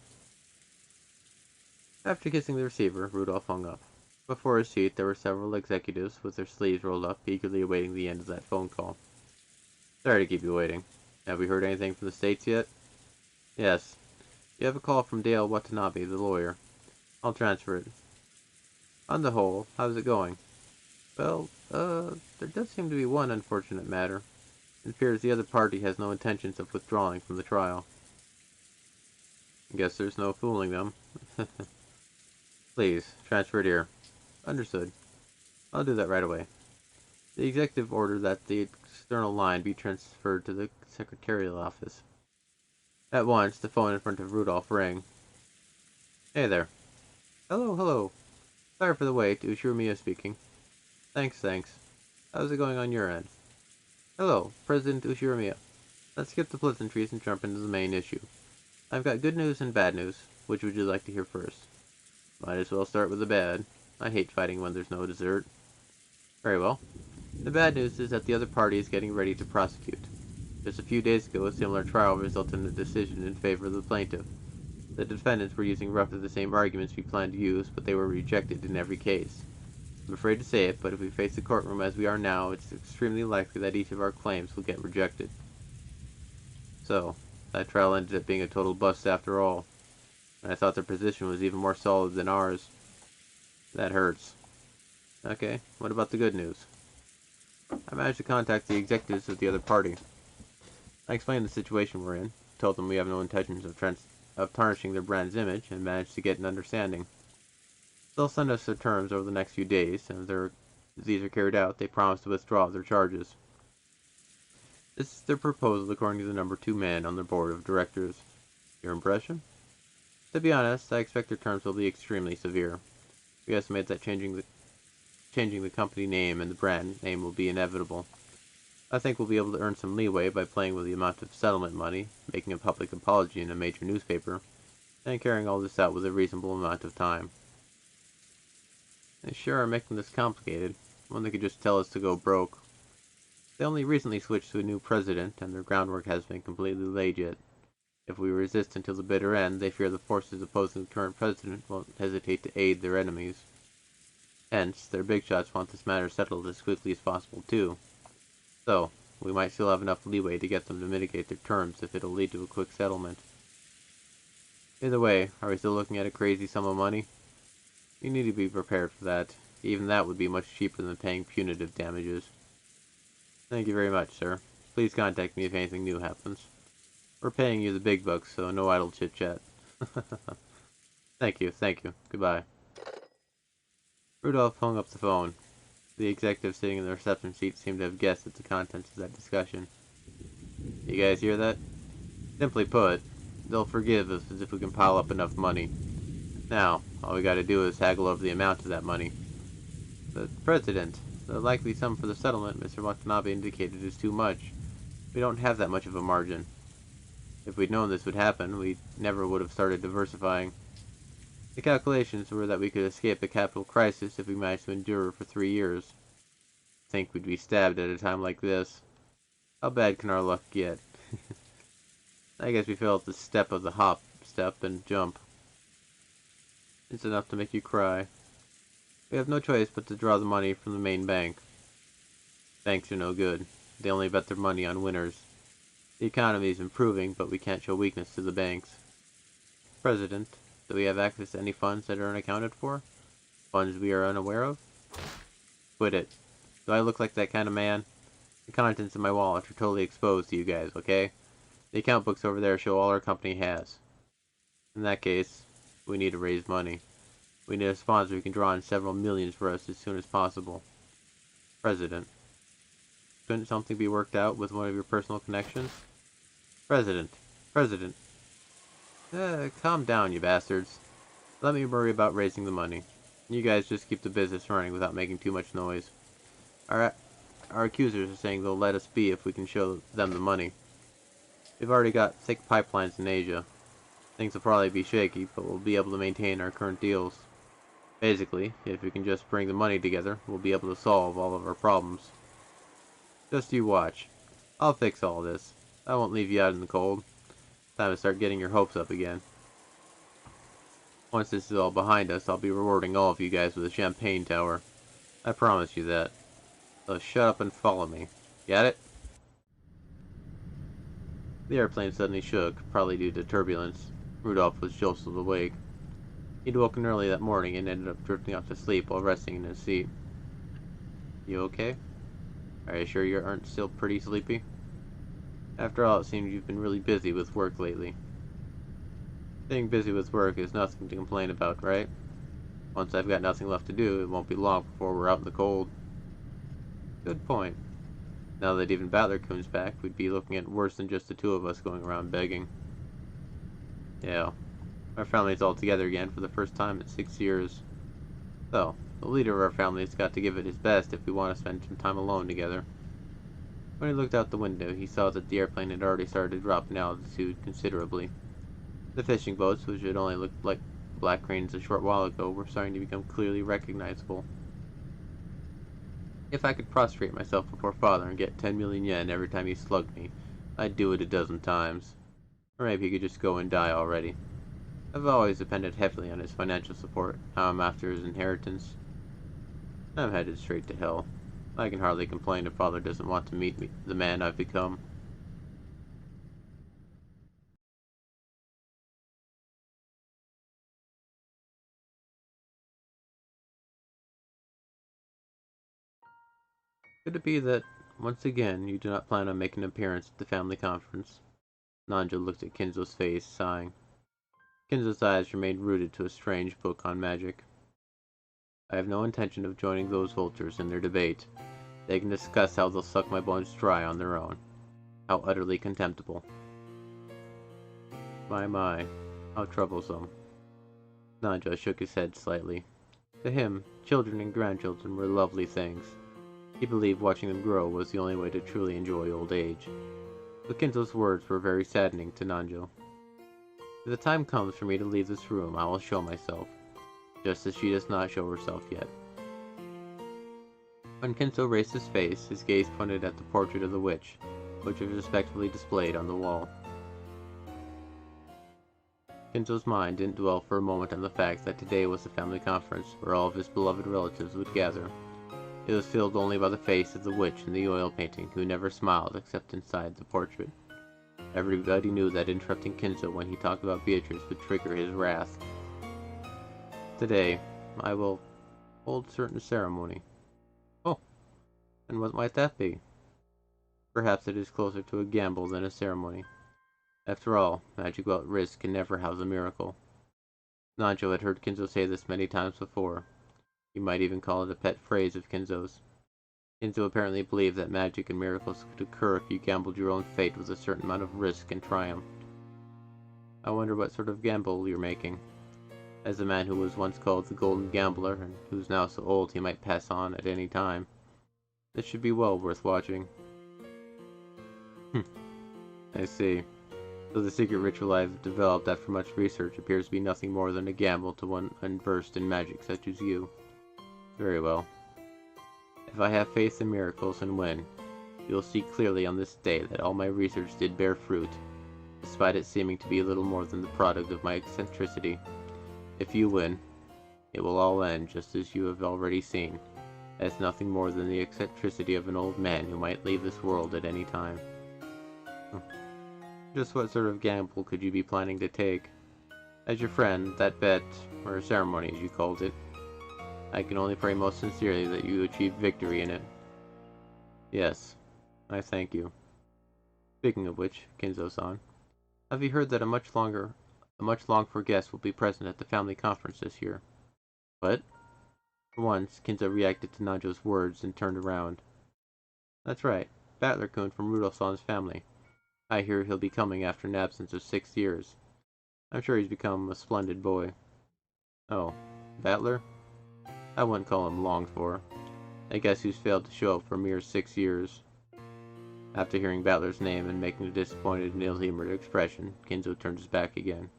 After kissing the receiver, Rudolph hung up. Before his seat, there were several executives with their sleeves rolled up, eagerly awaiting the end of that phone call. Sorry to keep you waiting. Have we heard anything from the States yet? Yes. You have a call from Dale Watanabe, the lawyer. I'll transfer it. On the whole, how's it going? Well, there does seem to be one unfortunate matter. It appears the other party has no intentions of withdrawing from the trial. Guess there's no fooling them. Please, transfer it here. Understood. I'll do that right away. The executive ordered that the external line be transferred to the secretarial office. At once, the phone in front of Rudolph rang. Hey there. Hello. Sorry for the wait. Ushirimiya speaking. Thanks. How's it going on your end? Hello, President Ushirimiya. Let's skip the pleasantries and jump into the main issue. I've got good news and bad news. Which would you like to hear first? Might as well start with the bad. I hate fighting when there's no dessert. Very well. The bad news is that the other party is getting ready to prosecute. Just a few days ago, a similar trial resulted in a decision in favor of the plaintiff. The defendants were using roughly the same arguments we planned to use, but they were rejected in every case. I'm afraid to say it, but if we face the courtroom as we are now, it's extremely likely that each of our claims will get rejected. So, that trial ended up being a total bust after all. And I thought their position was even more solid than ours. That hurts. Okay, what about the good news? I managed to contact the executives of the other party. I explained the situation we're in, told them we have no intentions of tarnishing their brand's image, and managed to get an understanding. They'll send us their terms over the next few days, and if these are carried out, they promise to withdraw their charges. This is their proposal according to the number 2 man on their board of directors. Your impression? To be honest, I expect their terms will be extremely severe. We estimate that changing the company name and the brand name will be inevitable. I think we'll be able to earn some leeway by playing with the amount of settlement money, making a public apology in a major newspaper, and carrying all this out with a reasonable amount of time. They sure are making this complicated, when they could just tell us to go broke. They only recently switched to a new president, and their groundwork hasn't been completely laid yet. If we resist until the bitter end, they fear the forces opposing the current president won't hesitate to aid their enemies. Hence, their big shots want this matter settled as quickly as possible, too. So, we might still have enough leeway to get them to mitigate their terms if it'll lead to a quick settlement. Either way, are we still looking at a crazy sum of money? You need to be prepared for that. Even that would be much cheaper than paying punitive damages. Thank you very much, sir. Please contact me if anything new happens. We're paying you the big bucks, so no idle chit-chat. Thank you. Goodbye. Rudolph hung up the phone. The executive sitting in the reception seat seemed to have guessed at the contents of that discussion. You guys hear that? Simply put, they'll forgive us if we can pile up enough money. Now, all we gotta do is haggle over the amount of that money. The President, the likely sum for the settlement Mr. Watanabe indicated is too much. We don't have that much of a margin. If we'd known this would happen, we never would have started diversifying. The calculations were that we could escape a capital crisis if we managed to endure for 3 years. Think we'd be stabbed at a time like this. How bad can our luck get? I guess we fell at the step of the hop, step, and jump. It's enough to make you cry. We have no choice but to draw the money from the main bank. Banks are no good. They only bet their money on winners. The economy is improving, but we can't show weakness to the banks. President, do we have access to any funds that are unaccounted for? Funds we are unaware of? Quit it. Do I look like that kind of man? The contents of my wallet are totally exposed to you guys, okay? The account books over there show all our company has. In that case, we need to raise money. We need a sponsor who can draw in several millions for us as soon as possible. President, couldn't something be worked out with one of your personal connections? President. Calm down, you bastards. Let me worry about raising the money. You guys just keep the business running without making too much noise. Our accusers are saying they'll let us be if we can show them the money. We've already got thick pipelines in Asia. Things will probably be shaky, but we'll be able to maintain our current deals. Basically, if we can just bring the money together, we'll be able to solve all of our problems. Just you watch. I'll fix all this. I won't leave you out in the cold. Time to start getting your hopes up again. Once this is all behind us, I'll be rewarding all of you guys with a champagne tower. I promise you that. So shut up and follow me. Got it? The airplane suddenly shook, probably due to turbulence. Rudolph was jostled awake. He'd woken early that morning and ended up drifting off to sleep while resting in his seat. You okay? Are you sure you aren't still pretty sleepy? After all, it seems you've been really busy with work lately. Being busy with work is nothing to complain about, right? Once I've got nothing left to do, it won't be long before we're out in the cold. Good point. Now that even Battler comes back, we'd be looking at worse than just the two of us going around begging. Yeah, our family's all together again for the first time in 6 years. So, the leader of our family's got to give it his best if we want to spend some time alone together. When he looked out the window, he saw that the airplane had already started to drop in altitude considerably. The fishing boats, which had only looked like black cranes a short while ago, were starting to become clearly recognizable. If I could prostrate myself before Father and get 10 million yen every time he slugged me, I'd do it a dozen times. Or maybe he could just go and die already. I've always depended heavily on his financial support. Now I'm after his inheritance. I'm headed straight to hell. I can hardly complain if Father doesn't want to meet me, the man I've become. Could it be that, once again, you do not plan on making an appearance at the family conference? Nanjo looked at Kinzo's face, sighing. Kinzo's eyes remained rooted to a strange book on magic. I have no intention of joining those vultures in their debate. They can discuss how they'll suck my bones dry on their own. How utterly contemptible. My, how troublesome. Nanjo shook his head slightly. To him, children and grandchildren were lovely things. He believed watching them grow was the only way to truly enjoy old age. But Kinzo's words were very saddening to Nanjo. If the time comes for me to leave this room, I will show myself, just as she does not show herself yet. When Kinzo raised his face, his gaze pointed at the portrait of the witch, which was respectfully displayed on the wall. Kinzo's mind didn't dwell for a moment on the fact that today was the family conference where all of his beloved relatives would gather. It was filled only by the face of the witch in the oil painting, who never smiled except inside the portrait. Everybody knew that interrupting Kinzo when he talked about Beatrice would trigger his wrath. Today, I will hold certain ceremony. Oh, and what might that be? Perhaps it is closer to a gamble than a ceremony. After all, magic without risk can never house a miracle. Nanjo had heard Kinzo say this many times before. You might even call it a pet phrase of Kinzo's. Kinzo apparently believed that magic and miracles could occur if you gambled your own fate with a certain amount of risk and triumph. I wonder what sort of gamble you're making. As a man who was once called the Golden Gambler, and who's now so old he might pass on at any time, this should be well worth watching. I see. So the secret ritual I've developed after much research appears to be nothing more than a gamble to one unversed in magic such as you. Very well. If I have faith in miracles and win, you'll see clearly on this day that all my research did bear fruit, despite it seeming to be little more than the product of my eccentricity. If you win, it will all end just as you have already seen, as nothing more than the eccentricity of an old man who might leave this world at any time. Just what sort of gamble could you be planning to take? As your friend, that bet, or ceremony as you called it, I can only pray most sincerely that you achieve victory in it. Yes, I thank you. Speaking of which, Kinzo-san, have you heard that a much longed-for guest will be present at the family conference this year? What? For once, Kinzo reacted to Nanjo's words and turned around. That's right, Battler-kun from Rudolph-san's family. I hear he'll be coming after an absence of 6 years. I'm sure he's become a splendid boy. Oh, Battler? I wouldn't call him longed for. I guess who's failed to show up for a mere 6 years. After hearing Battler's name and making a disappointed and ill-humored expression, Kinzo turned his back again.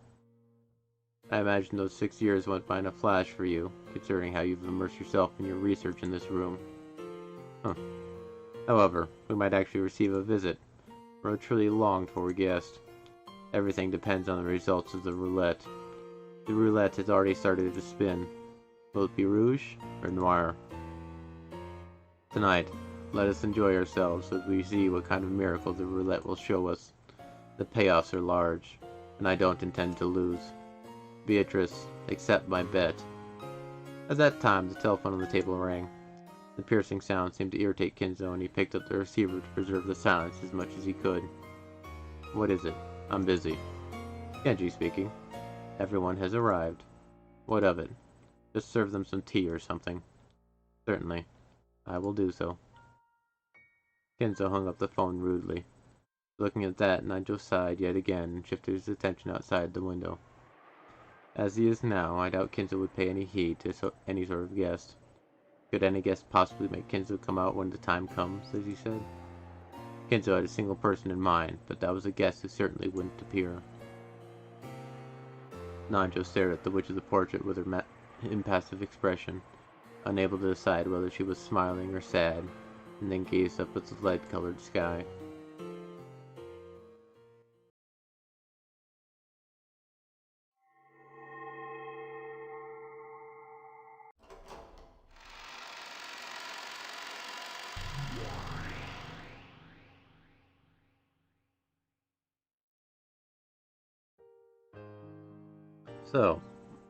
I imagine those 6 years went by in a flash for you, considering how you've immersed yourself in your research in this room. However, we might actually receive a visit, or a truly longed-for guest. Everything depends on the results of the roulette. The roulette has already started to spin. Will it be rouge or noir? Tonight, let us enjoy ourselves as we see what kind of miracle the roulette will show us. The payoffs are large, and I don't intend to lose. Beatrice, accept my bet. At that time, the telephone on the table rang. The piercing sound seemed to irritate Kinzo, and he picked up the receiver to preserve the silence as much as he could. What is it? I'm busy. Genji speaking. Everyone has arrived. What of it? Just serve them some tea or something. Certainly. I will do so. Kinzo hung up the phone rudely. Looking at that, Nanjo sighed yet again and shifted his attention outside the window. As he is now, I doubt Kinzo would pay any heed to any sort of guest. Could any guest possibly make Kinzo come out when the time comes, as he said? Kinzo had a single person in mind, but that was a guest who certainly wouldn't appear. Nanjo stared at the witch of the portrait with her impassive expression, unable to decide whether she was smiling or sad, and then gazed up at the lead-colored sky. So,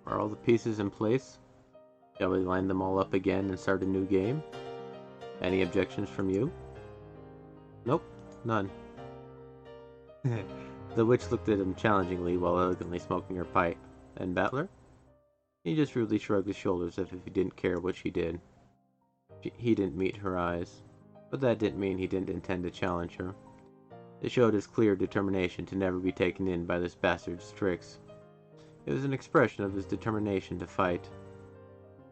are all the pieces in place? Shall we line them all up again and start a new game? Any objections from you? Nope, none. The witch looked at him challengingly while elegantly smoking her pipe. And Battler? He just rudely shrugged his shoulders as if he didn't care what she did. He didn't meet her eyes, but that didn't mean he didn't intend to challenge her. It showed his clear determination to never be taken in by this bastard's tricks. It was an expression of his determination to fight.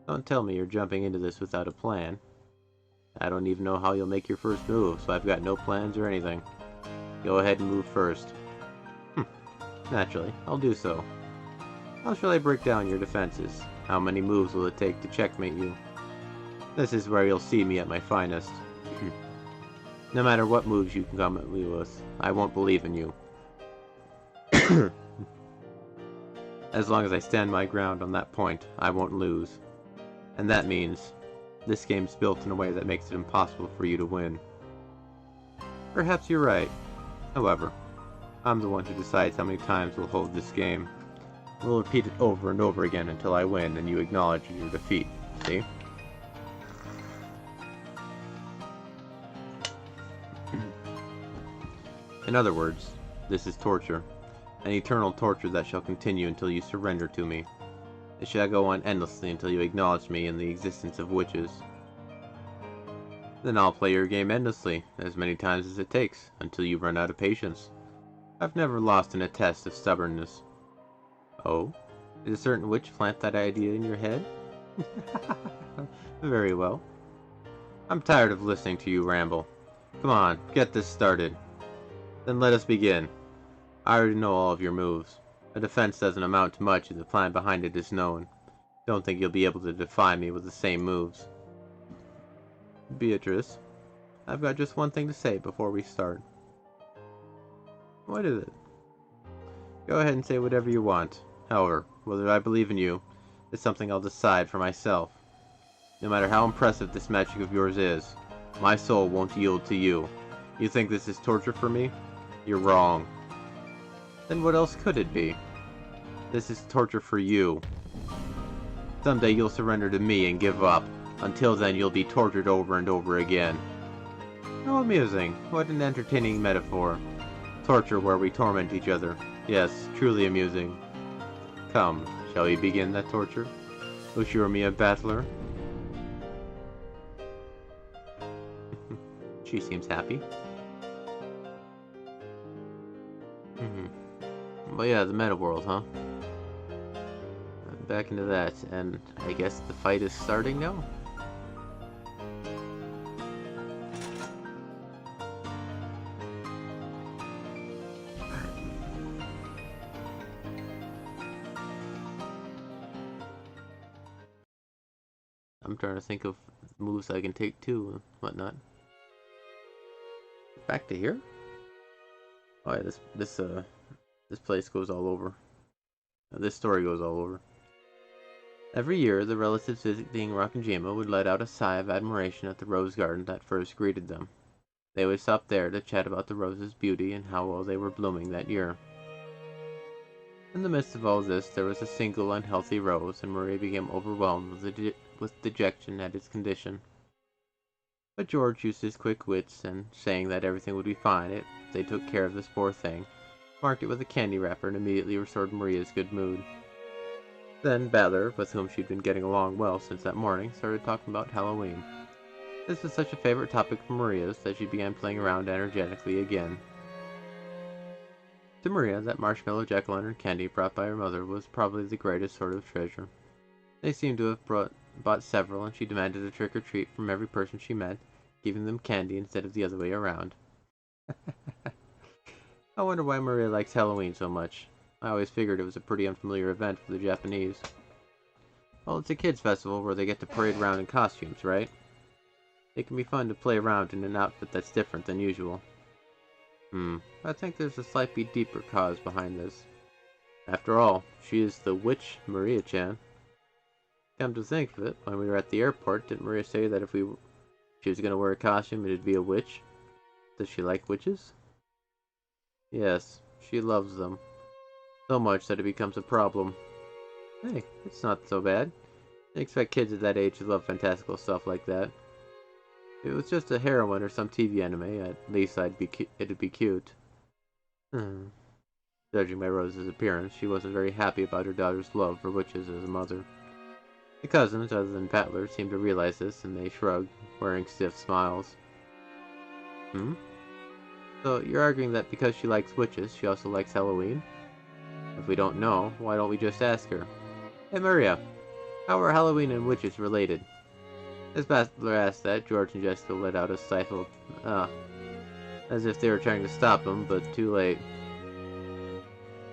Don't tell me you're jumping into this without a plan. I don't even know how you'll make your first move, so I've got no plans or anything. Go ahead and move first. Naturally, I'll do so. How shall I break down your defenses? How many moves will it take to checkmate you? This is where you'll see me at my finest. No matter what moves you can come at me with, I won't believe in you. As long as I stand my ground on that point, I won't lose. And that means This game's built in a way that makes it impossible for you to win. Perhaps you're right. However, I'm the one who decides how many times we'll hold this game. We'll repeat it over and over again until I win and you acknowledge your defeat. See? In other words, this is torture. An eternal torture that shall continue until you surrender to me. It shall go on endlessly until you acknowledge me and the existence of witches. Then I'll play your game endlessly, as many times as it takes, until you run out of patience. I've never lost in a test of stubbornness. Oh? Did a certain witch plant that idea in your head? Very well. I'm tired of listening to you ramble. Come on, get this started. Then let us begin. I already know all of your moves. A defense doesn't amount to much if the plan behind it is known. Don't think you'll be able to defy me with the same moves. Beatrice, I've got just one thing to say before we start. What is it? Go ahead and say whatever you want. However, whether I believe in you is something I'll decide for myself. No matter how impressive this magic of yours is, my soul won't yield to you. You think this is torture for me? You're wrong. Then what else could it be? This is torture for you. Someday you'll surrender to me and give up. Until then you'll be tortured over and over again. How amusing. What an entertaining metaphor. Torture where we torment each other. Yes, truly amusing. Come, shall we begin that torture? Assure me a battler. She seems happy. But yeah, the meta world, huh? Back into that, and I guess the fight is starting now? I'm trying to think of moves I can take too and whatnot. Back to here? Oh yeah, this place goes all over. This story goes all over. Every year, the relatives visiting Rokkenjima would let out a sigh of admiration at the rose garden that first greeted them. They would stop there to chat about the roses' beauty and how well they were blooming that year. In the midst of all this, there was a single unhealthy rose, and Maria became overwhelmed with dejection at its condition. But George used his quick wits, and saying that everything would be fine if they took care of this poor thing, marked it with a candy wrapper and immediately restored Maria's good mood. Then Battler, with whom she'd been getting along well since that morning, started talking about Halloween. This was such a favorite topic for Maria's that she began playing around energetically again. To Maria, that marshmallow jack-o'-lantern candy brought by her mother was probably the greatest sort of treasure. They seemed to have bought several, and she demanded a trick-or-treat from every person she met, giving them candy instead of the other way around. I wonder why Maria likes Halloween so much. I always figured it was a pretty unfamiliar event for the Japanese. Well, it's a kids' festival where they get to parade around in costumes, right? It can be fun to play around in an outfit that's different than usual. I think there's a slightly deeper cause behind this. After all, she is the witch Maria-chan. Come to think of it, when we were at the airport, didn't Maria say that if she was going to wear a costume, it'd be a witch? Does she like witches? Yes, she loves them. So much that it becomes a problem. Hey, it's not so bad. I expect kids at that age to love fantastical stuff like that. If it was just a heroine or some TV anime, at least it'd be cute. Judging by Rose's appearance, she wasn't very happy about her daughter's love for witches as a mother. The cousins, other than Battler, seemed to realize this, and they shrugged, wearing stiff smiles. So you're arguing that because she likes witches, she also likes Halloween? If we don't know, why don't we just ask her? Hey Maria, how are Halloween and witches related? As Battler asked that, George and Jessica let out a stifled, as if they were trying to stop him, but too late.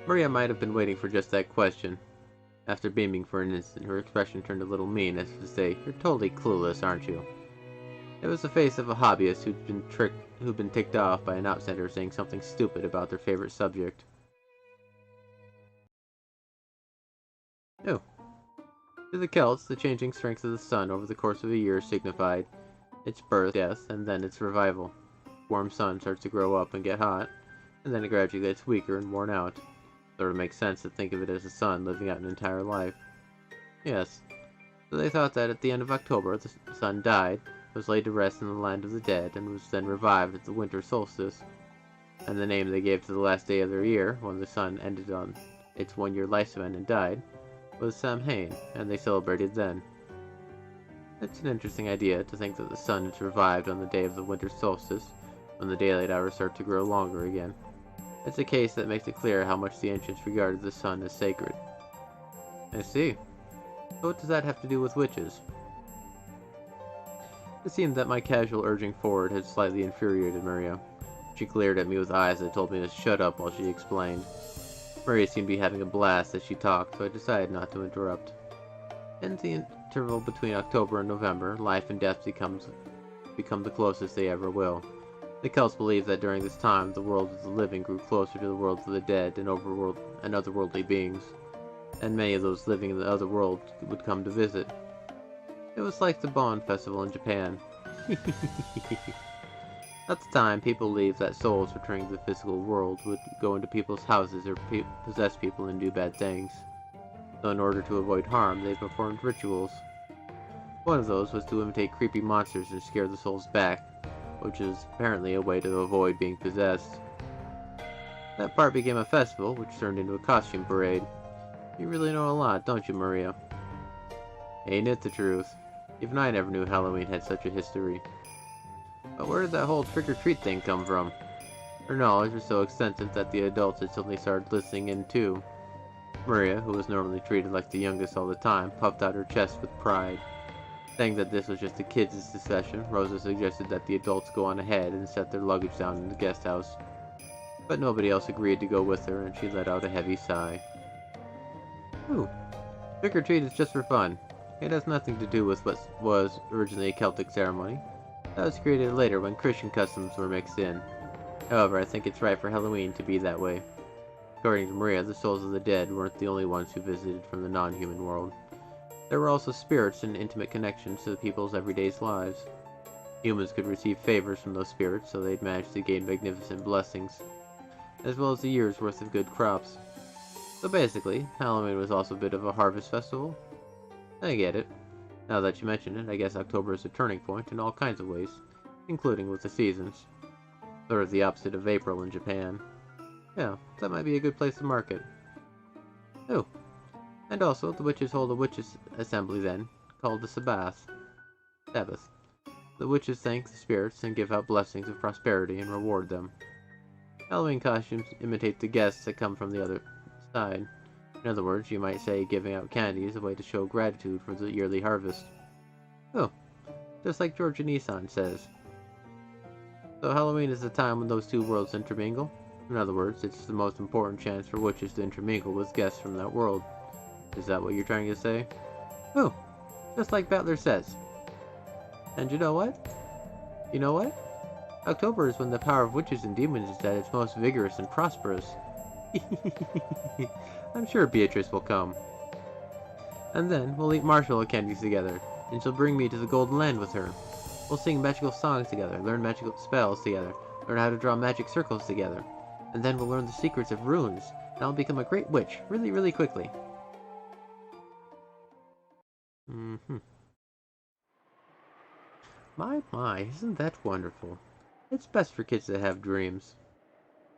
Maria might have been waiting for just that question. After beaming for an instant, her expression turned a little mean, as if to say, "You're totally clueless, aren't you?" It was the face of a hobbyist who'd been ticked off by an outsider saying something stupid about their favorite subject. Oh. To the Celts, the changing strength of the sun over the course of a year signified its birth, death, and then its revival. Warm sun starts to grow up and get hot, and then it gradually gets weaker and worn out. Sort of makes sense to think of it as the sun living out an entire life. Yes, so they thought that at the end of October the sun died, was laid to rest in the land of the dead, and was then revived at the winter solstice. And the name they gave to the last day of their year, when the sun ended on its 1-year lifespan and died, was Samhain, and they celebrated then. It's an interesting idea to think that the sun is revived on the day of the winter solstice, when the daylight hours start to grow longer again. It's a case that makes it clear how much the ancients regarded the sun as sacred. I see. So what does that have to do with witches? It seemed that my casual urging forward had slightly infuriated Maria. She glared at me with eyes that told me to shut up while she explained. Maria seemed to be having a blast as she talked, so I decided not to interrupt. In the interval between October and November, life and death become the closest they ever will. The Celts believed that during this time, the world of the living grew closer to the world of the dead and otherworldly beings, and many of those living in the other world would come to visit. It was like the Bon Festival in Japan. At the time, people believed that souls returning to the physical world would go into people's houses or possess people and do bad things. So in order to avoid harm, they performed rituals. One of those was to imitate creepy monsters and scare the souls back, which is apparently a way to avoid being possessed. That part became a festival, which turned into a costume parade. You really know a lot, don't you, Maria? Ain't it the truth? Even I never knew Halloween had such a history. But where did that whole trick-or-treat thing come from? Her knowledge was so extensive that the adults had suddenly started listening in too. Maria, who was normally treated like the youngest all the time, puffed out her chest with pride. Saying that this was just the kids' discussion, Rosa suggested that the adults go on ahead and set their luggage down in the guest house. But nobody else agreed to go with her, and she let out a heavy sigh. Ooh, trick-or-treat is just for fun. It has nothing to do with what was originally a Celtic ceremony. That was created later when Christian customs were mixed in. However, I think it's right for Halloween to be that way. According to Maria, the souls of the dead weren't the only ones who visited from the non-human world. There were also spirits and intimate connections to the people's everyday lives. Humans could receive favors from those spirits, so they'd manage to gain magnificent blessings, as well as a year's worth of good crops. So basically, Halloween was also a bit of a harvest festival. I get it. Now that you mention it, I guess October is a turning point in all kinds of ways, including with the seasons. Sort of the opposite of April in Japan. Yeah, that might be a good place to mark it. Oh, and also, the witches hold a witches' assembly then, called the Sabbath. The witches thank the spirits and give out blessings of prosperity and reward them. Halloween costumes imitate the guests that come from the other side. In other words, you might say giving out candy is a way to show gratitude for the yearly harvest. Oh, just like George and Nissan says. So Halloween is the time when those two worlds intermingle. In other words, it's the most important chance for witches to intermingle with guests from that world. Is that what you're trying to say? Oh, just like Battler says. And you know what? You know what? October is when the power of witches and demons is at its most vigorous and prosperous. I'm sure Beatrice will come. And then we'll eat marshmallow candies together, and she'll bring me to the Golden Land with her. We'll sing magical songs together, learn magical spells together, learn how to draw magic circles together. And then we'll learn the secrets of runes, and I'll become a great witch really, really quickly. My, isn't that wonderful? It's best for kids to have dreams.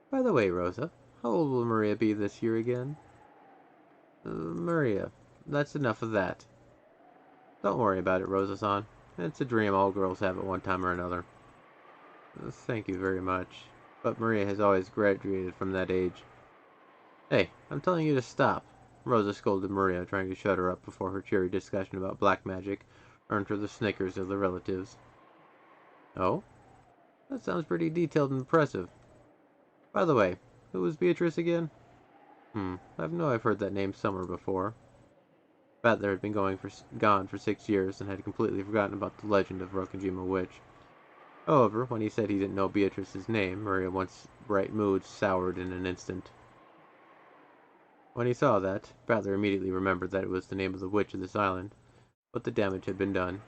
By the way, Rosa, how old will Maria be this year again? Maria, that's enough of that. Don't worry about it, Rosa-san. It's a dream all girls have at one time or another. Thank you very much. But Maria has always graduated from that age. Hey, I'm telling you to stop. Rosa scolded Maria, trying to shut her up before her cheery discussion about black magic earned her the snickers of the relatives. Oh? That sounds pretty detailed and impressive. By the way, who was Beatrice again? I know I've heard that name somewhere before. Battler had been gone for 6 years and had completely forgotten about the legend of Rokkenjima Witch. However, when he said he didn't know Beatrice's name, Maria's once bright mood soured in an instant. When he saw that, Battler immediately remembered that it was the name of the witch of this island, but the damage had been done.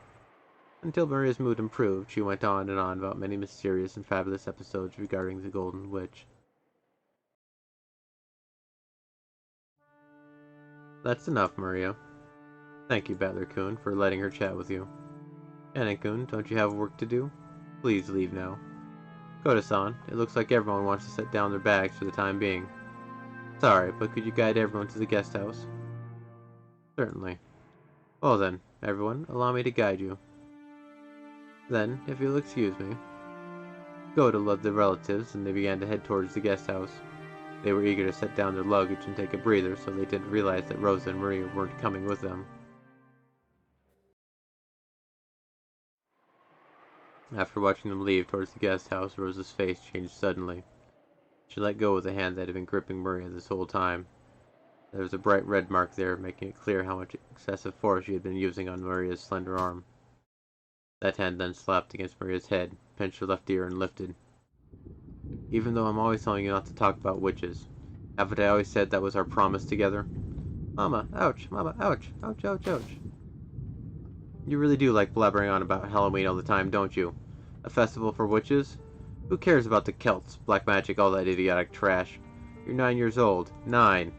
Until Maria's mood improved, she went on and on about many mysterious and fabulous episodes regarding the Golden Witch. That's enough, Maria. Thank you, Battler-kun, for letting her chat with you. Anan-kun, don't you have work to do? Please leave now. Koda-san, it looks like everyone wants to set down their bags for the time being. Sorry, but could you guide everyone to the guest house? Certainly. Well then, everyone, allow me to guide you. Then, if you'll excuse me. Koda led the relatives, and they began to head towards the guest house. They were eager to set down their luggage and take a breather, so they didn't realize that Rosa and Maria weren't coming with them. After watching them leave towards the guest house, Rosa's face changed suddenly. She let go of the hand that had been gripping Maria this whole time. There was a bright red mark there, making it clear how much excessive force she had been using on Maria's slender arm. That hand then slapped against Maria's head, pinched her left ear, and lifted. Even though I'm always telling you not to talk about witches, haven't I always said that was our promise together? Mama, ouch, ouch, ouch, ouch, ouch. You really do like blabbering on about Halloween all the time, don't you? A festival for witches? Who cares about the Celts, black magic, all that idiotic trash? You're 9 years old. 9.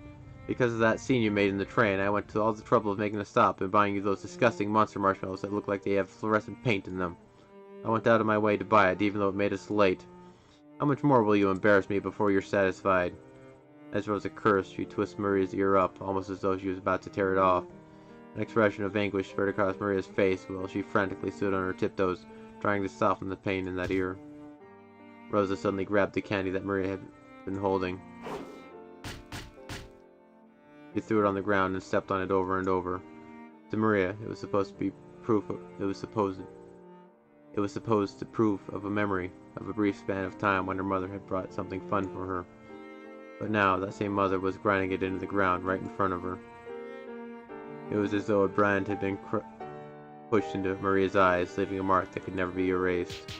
Because of that scene you made in the train, I went to all the trouble of making a stop and buying you those disgusting monster marshmallows that look like they have fluorescent paint in them. I went out of my way to buy it, even though it made us late. How much more will you embarrass me before you're satisfied? As Rosa cursed, she twisted Maria's ear up, almost as though she was about to tear it off. An expression of anguish spread across Maria's face while she frantically stood on her tiptoes, trying to soften the pain in that ear. Rosa suddenly grabbed the candy that Maria had been holding. She threw it on the ground and stepped on it over and over. To Maria, it was supposed to be proof of, it was supposed to proof of a memory of a brief span of time when her mother had brought something fun for her. But now that same mother was grinding it into the ground right in front of her. It was as though a brand had been pushed into Maria's eyes, leaving a mark that could never be erased.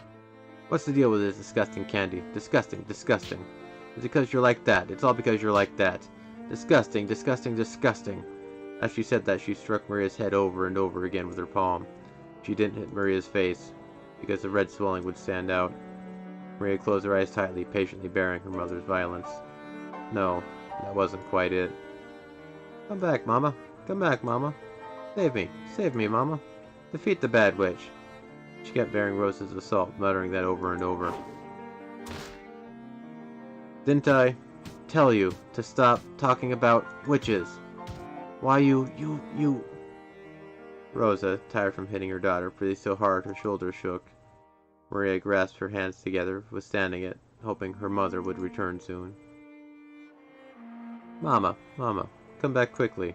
What's the deal with this disgusting candy? Disgusting, disgusting. It's because you're like that. It's all because you're like that. Disgusting, disgusting, disgusting. As she said that, she struck Maria's head over and over again with her palm. She didn't hit Maria's face, because the red swelling would stand out. Maria closed her eyes tightly, patiently bearing her mother's violence. No, that wasn't quite it. Come back, Mama. Come back, Mama. Save me, Mama. Defeat the bad witch. She kept bearing Rosa's assault, muttering that over and over. Didn't I tell you to stop talking about witches? Why you... Rosa, tired from hitting her daughter, breathed so hard her shoulders shook. Maria grasped her hands together, withstanding it, hoping her mother would return soon. Mama, come back quickly.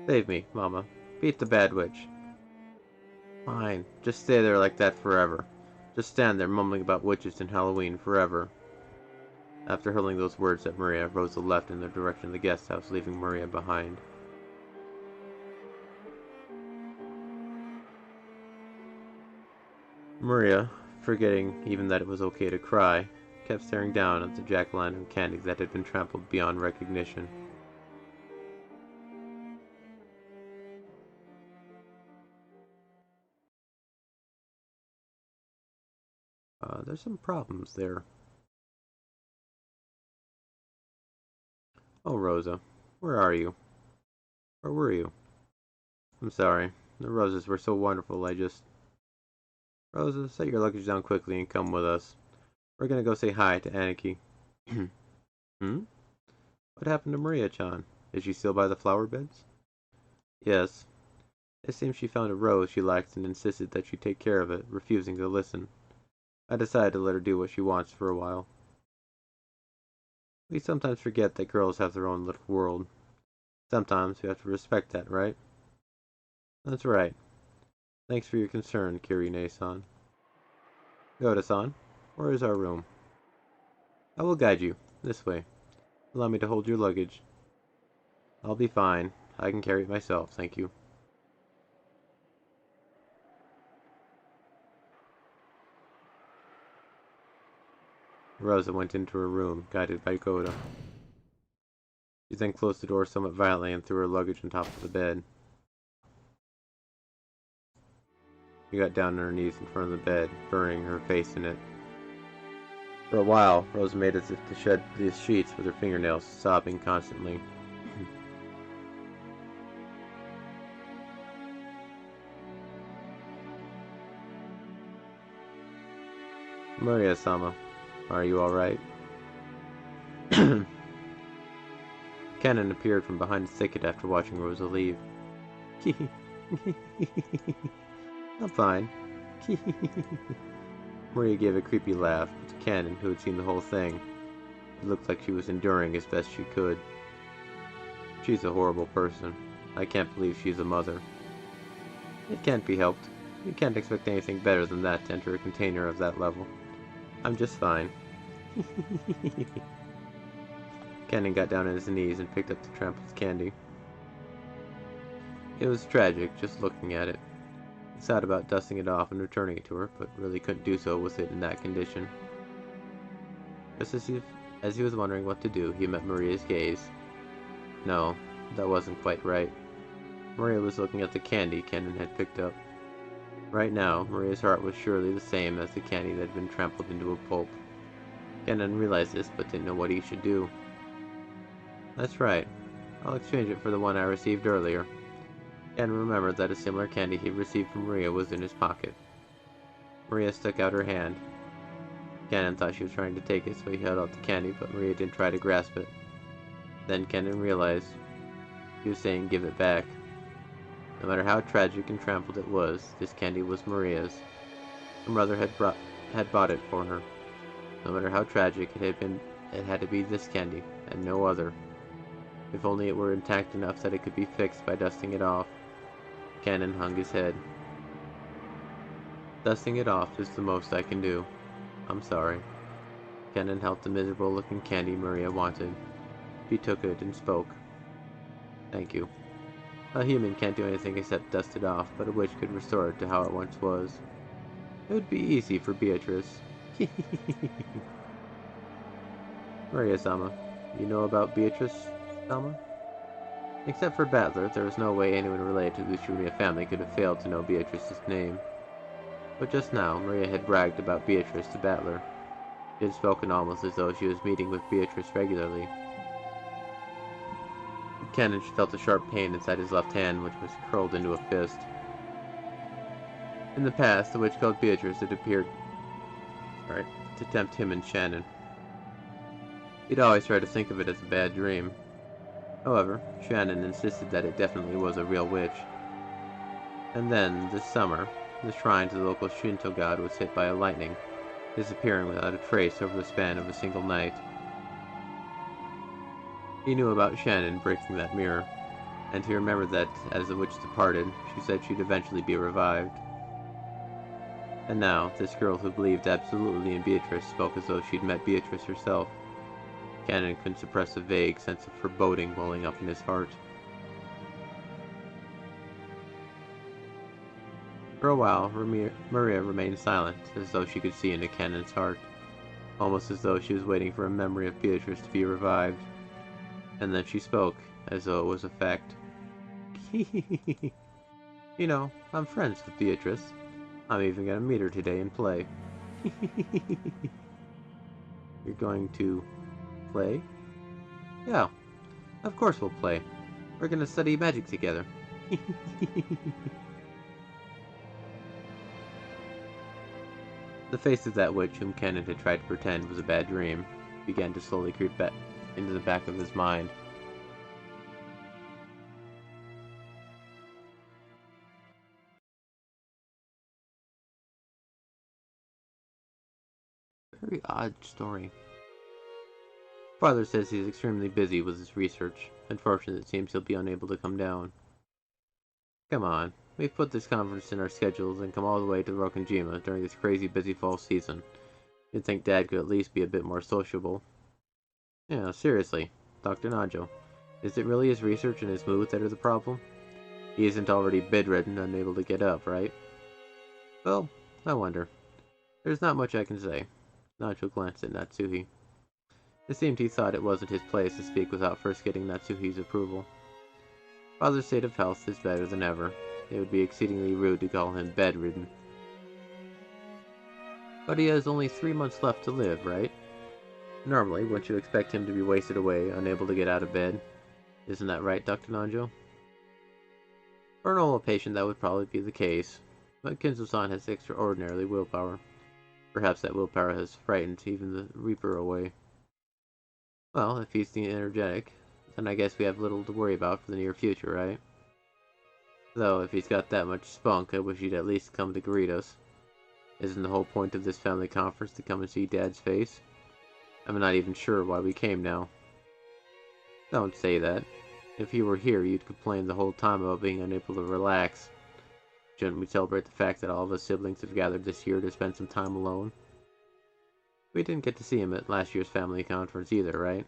Save me, Mama. Beat the bad witch. Fine, just stay there like that forever. Just stand there mumbling about witches and Halloween forever. After hurling those words at Maria, Rosa left in the direction of the guest house, leaving Maria behind. Maria, forgetting even that it was okay to cry, kept staring down at the jack-o'-lantern candy that had been trampled beyond recognition. There's some problems there. Oh, Rosa, where are you? Where were you? I'm sorry. The roses were so wonderful, Rosa, set your luggage down quickly and come with us. We're gonna go say hi to Aniki. Hmm? What happened to Maria-chan? Is she still by the flower beds? Yes. It seems she found a rose she liked and insisted that she take care of it, refusing to listen. I decided to let her do what she wants for a while. We sometimes forget that girls have their own little world. Sometimes we have to respect that, right? That's right. Thanks for your concern, Kirine-san. Yoda-san, where is our room? I will guide you. This way. Allow me to hold your luggage. I'll be fine. I can carry it myself, thank you. Rosa went into her room, guided by Koda. She then closed the door somewhat violently and threw her luggage on top of the bed. She got down on her knees in front of the bed, burying her face in it. For a while, Rose made as if to shed the sheets with her fingernails, sobbing constantly. Maria-sama, are you alright? Cannon appeared from behind the thicket after watching Rosa leave. I'm fine. Maria gave a creepy laugh, but to Cannon, who had seen the whole thing, it looked like she was enduring as best she could. She's a horrible person. I can't believe she's a mother. It can't be helped. You can't expect anything better than that to enter a container of that level. I'm just fine. Cannon got down on his knees and picked up the trampled candy. It was tragic, just looking at it. He thought about dusting it off and returning it to her, but really couldn't do so with it in that condition. Just as he was wondering what to do, he met Maria's gaze. No, that wasn't quite right. Maria was looking at the candy Cannon had picked up. Right now, Maria's heart was surely the same as the candy that had been trampled into a pulp. Cannon realized this, but didn't know what he should do. That's right. I'll exchange it for the one I received earlier. Cannon remembered that a similar candy he received from Maria was in his pocket. Maria stuck out her hand. Cannon thought she was trying to take it, so he held out the candy, but Maria didn't try to grasp it. Then Cannon realized he was saying give it back. No matter how tragic and trampled it was, this candy was Maria's. Her mother had bought it for her. No matter how tragic it had been, it had to be this candy, and no other. If only it were intact enough that it could be fixed by dusting it off. Cannon hung his head. Dusting it off is the most I can do. I'm sorry. Cannon held the miserable-looking candy Maria wanted. She took it and spoke. Thank you. A human can't do anything except dust it off, but a witch could restore it to how it once was. It would be easy for Beatrice. Maria-sama, you know about Beatrice-sama? Except for Battler, there was no way anyone related to the Ushimiya family could have failed to know Beatrice's name. But just now, Maria had bragged about Beatrice to Battler. She had spoken almost as though she was meeting with Beatrice regularly. Cannon felt a sharp pain inside his left hand, which was curled into a fist. In the past, the witch called Beatrice had appeared to tempt him and Shannon. He'd always tried to think of it as a bad dream. However, Shannon insisted that it definitely was a real witch. And then, this summer, the shrine to the local Shinto god was hit by a lightning, disappearing without a trace over the span of a single night. He knew about Shannon breaking that mirror, and he remembered that, as the witch departed, she said she'd eventually be revived. And now, this girl who believed absolutely in Beatrice spoke as though she'd met Beatrice herself. Cannon couldn't suppress a vague sense of foreboding welling up in his heart. For a while, Maria remained silent, as though she could see into Cannon's heart, almost as though she was waiting for a memory of Beatrice to be revived. And then she spoke, as though it was a fact. You know, I'm friends with Beatrice. I'm even gonna meet her today and play. You're going to play? Yeah, of course we'll play. We're gonna study magic together. The face of that witch whom Cannon had tried to pretend was a bad dream began to slowly creep back into the back of his mind. Very odd story. Father says he's extremely busy with his research. Unfortunately, it seems he'll be unable to come down. Come on, we've put this conference in our schedules and come all the way to Rokkenjima during this crazy busy fall season. You'd think Dad could at least be a bit more sociable. Yeah, seriously, Dr. Najo. Is it really his research and his mood that are the problem? He isn't already bedridden, unable to get up, right? Well, I wonder. There's not much I can say. Nacho glanced at Natsuhi. It seemed he thought it wasn't his place to speak without first getting Natsuhi's approval. Father's state of health is better than ever. It would be exceedingly rude to call him bedridden. But he has only 3 months left to live, right? Normally, wouldn't you expect him to be wasted away, unable to get out of bed? Isn't that right, Dr. Nanjo? For a normal patient, that would probably be the case, but Kinzo-san has extraordinarily willpower. Perhaps that willpower has frightened even the Reaper away. Well, if he's the energetic, then I guess we have little to worry about for the near future, right? Though, if he's got that much spunk, I wish he'd at least come to greet us. Isn't the whole point of this family conference to come and see Dad's face? I'm not even sure why we came now. Don't say that. If you were here, you'd complain the whole time about being unable to relax. Shouldn't we celebrate the fact that all of us siblings have gathered this year to spend some time alone? We didn't get to see him at last year's family conference either, right?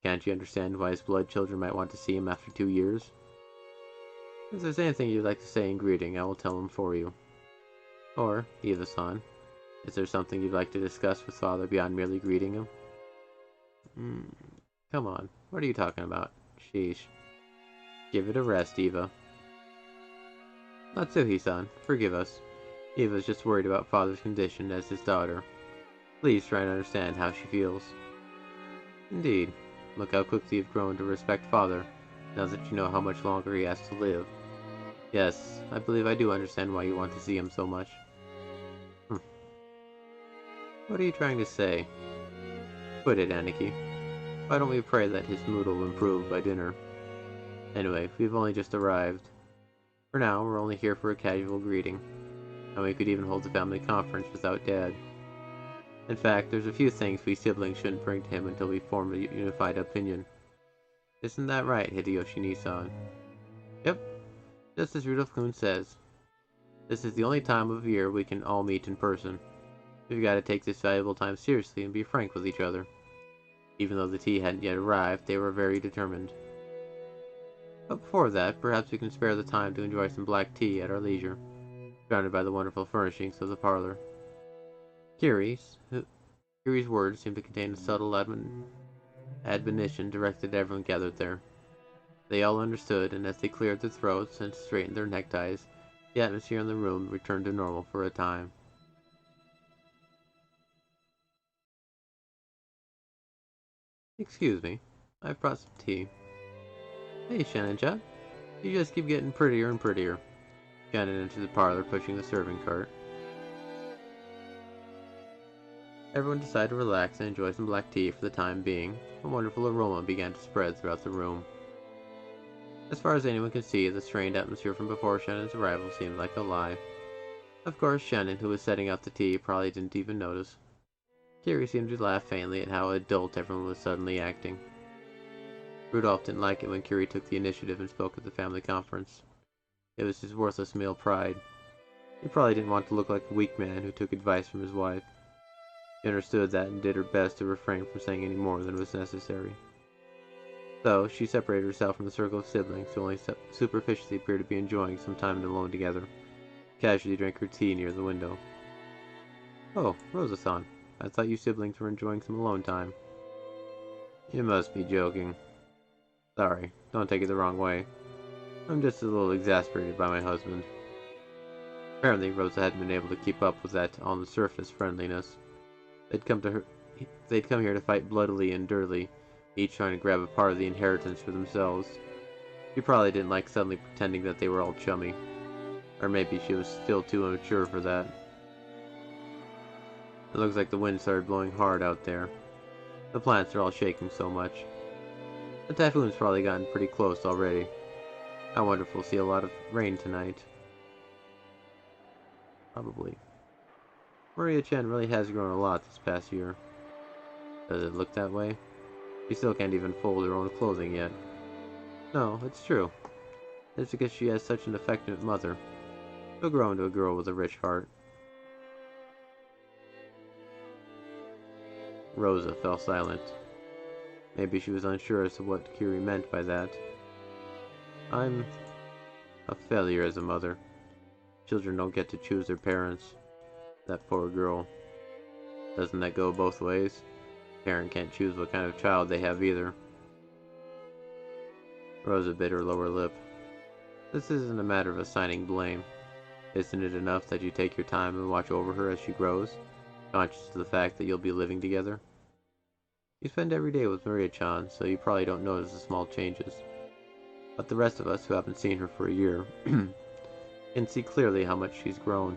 Can't you understand why his blood children might want to see him after 2 years? If there's anything you'd like to say in greeting, I will tell him for you. Or, Eva-san, is there something you'd like to discuss with Father beyond merely greeting him? Come on, what are you talking about? Sheesh. Give it a rest, Eva. Natsuhi-san, forgive us. Eva's just worried about Father's condition as his daughter. Please try and understand how she feels. Indeed. Look how quickly you've grown to respect Father, now that you know how much longer he has to live. Yes, I believe I do understand why you want to see him so much. What are you trying to say? Quit it, Aniki. Why don't we pray that his mood will improve by dinner? Anyway, we've only just arrived. For now, we're only here for a casual greeting, and we could even hold the family conference without Dad. In fact, there's a few things we siblings shouldn't bring to him until we form a unified opinion. Isn't that right, Hideyoshi-san? Yep, just as Rudolph-kun says. This is the only time of year we can all meet in person. We've got to take this valuable time seriously and be frank with each other. Even though the tea hadn't yet arrived, they were very determined. But before that, perhaps we can spare the time to enjoy some black tea at our leisure, surrounded by the wonderful furnishings of the parlor. Kiri's words seemed to contain a subtle admonition directed at everyone gathered there. They all understood, and as they cleared their throats and straightened their neckties, the atmosphere in the room returned to normal for a time. Excuse me, I've brought some tea. Hey, Shannon-chan, you just keep getting prettier and prettier. Shannon entered the parlor, pushing the serving cart. Everyone decided to relax and enjoy some black tea for the time being. A wonderful aroma began to spread throughout the room. As far as anyone could see, the strained atmosphere from before Shannon's arrival seemed like a lie. Of course, Shannon, who was setting out the tea, probably didn't even notice. Kiri seemed to laugh faintly at how adult everyone was suddenly acting. Rudolph didn't like it when Kiri took the initiative and spoke at the family conference. It was his worthless male pride. He probably didn't want to look like a weak man who took advice from his wife. She understood that and did her best to refrain from saying any more than was necessary. So, she separated herself from the circle of siblings who only superficially appeared to be enjoying some time alone together. Casually drank her tea near the window. Oh, Rosa-san. I thought you siblings were enjoying some alone time. You must be joking. Sorry, don't take it the wrong way. I'm just a little exasperated by my husband. Apparently, Rosa hadn't been able to keep up with that on-the-surface friendliness. They'd come here to fight bloodily and dirtily, each trying to grab a part of the inheritance for themselves. She probably didn't like suddenly pretending that they were all chummy. Or maybe she was still too immature for that. It looks like the wind started blowing hard out there. The plants are all shaking so much. The typhoon's probably gotten pretty close already. I wonder if we'll see a lot of rain tonight. Probably. Maria-chan really has grown a lot this past year. Does it look that way? She still can't even fold her own clothing yet. No, it's true. It's because she has such an affectionate mother. She'll grow into a girl with a rich heart. Rosa fell silent. Maybe she was unsure as to what Kiri meant by that. I'm a failure as a mother. Children don't get to choose their parents. That poor girl. Doesn't that go both ways? Parent can't choose what kind of child they have either. Rosa bit her lower lip. This isn't a matter of assigning blame. Isn't it enough that you take your time and watch over her as she grows, conscious of the fact that you'll be living together? You spend every day with Maria-chan, so you probably don't notice the small changes. But the rest of us who haven't seen her for a year can see clearly how much she's grown.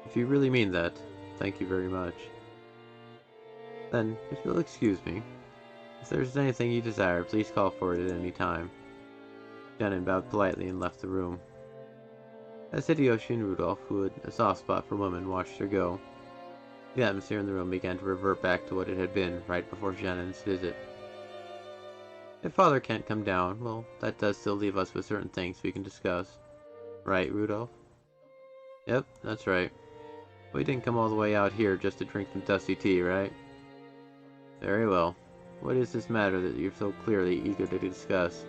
If you really mean that, thank you very much. Then, if you'll excuse me, if there's anything you desire, please call for it at any time. Shannon bowed politely and left the room. As Hideyoshi and Rudolph, who had a soft spot for women, watched her go, the atmosphere in the room began to revert back to what it had been right before Shannon's visit. If Father can't come down, well, that does still leave us with certain things we can discuss. Right, Rudolph? Yep, that's right. We didn't come all the way out here just to drink some dusty tea, right? Very well. What is this matter that you're so clearly eager to discuss?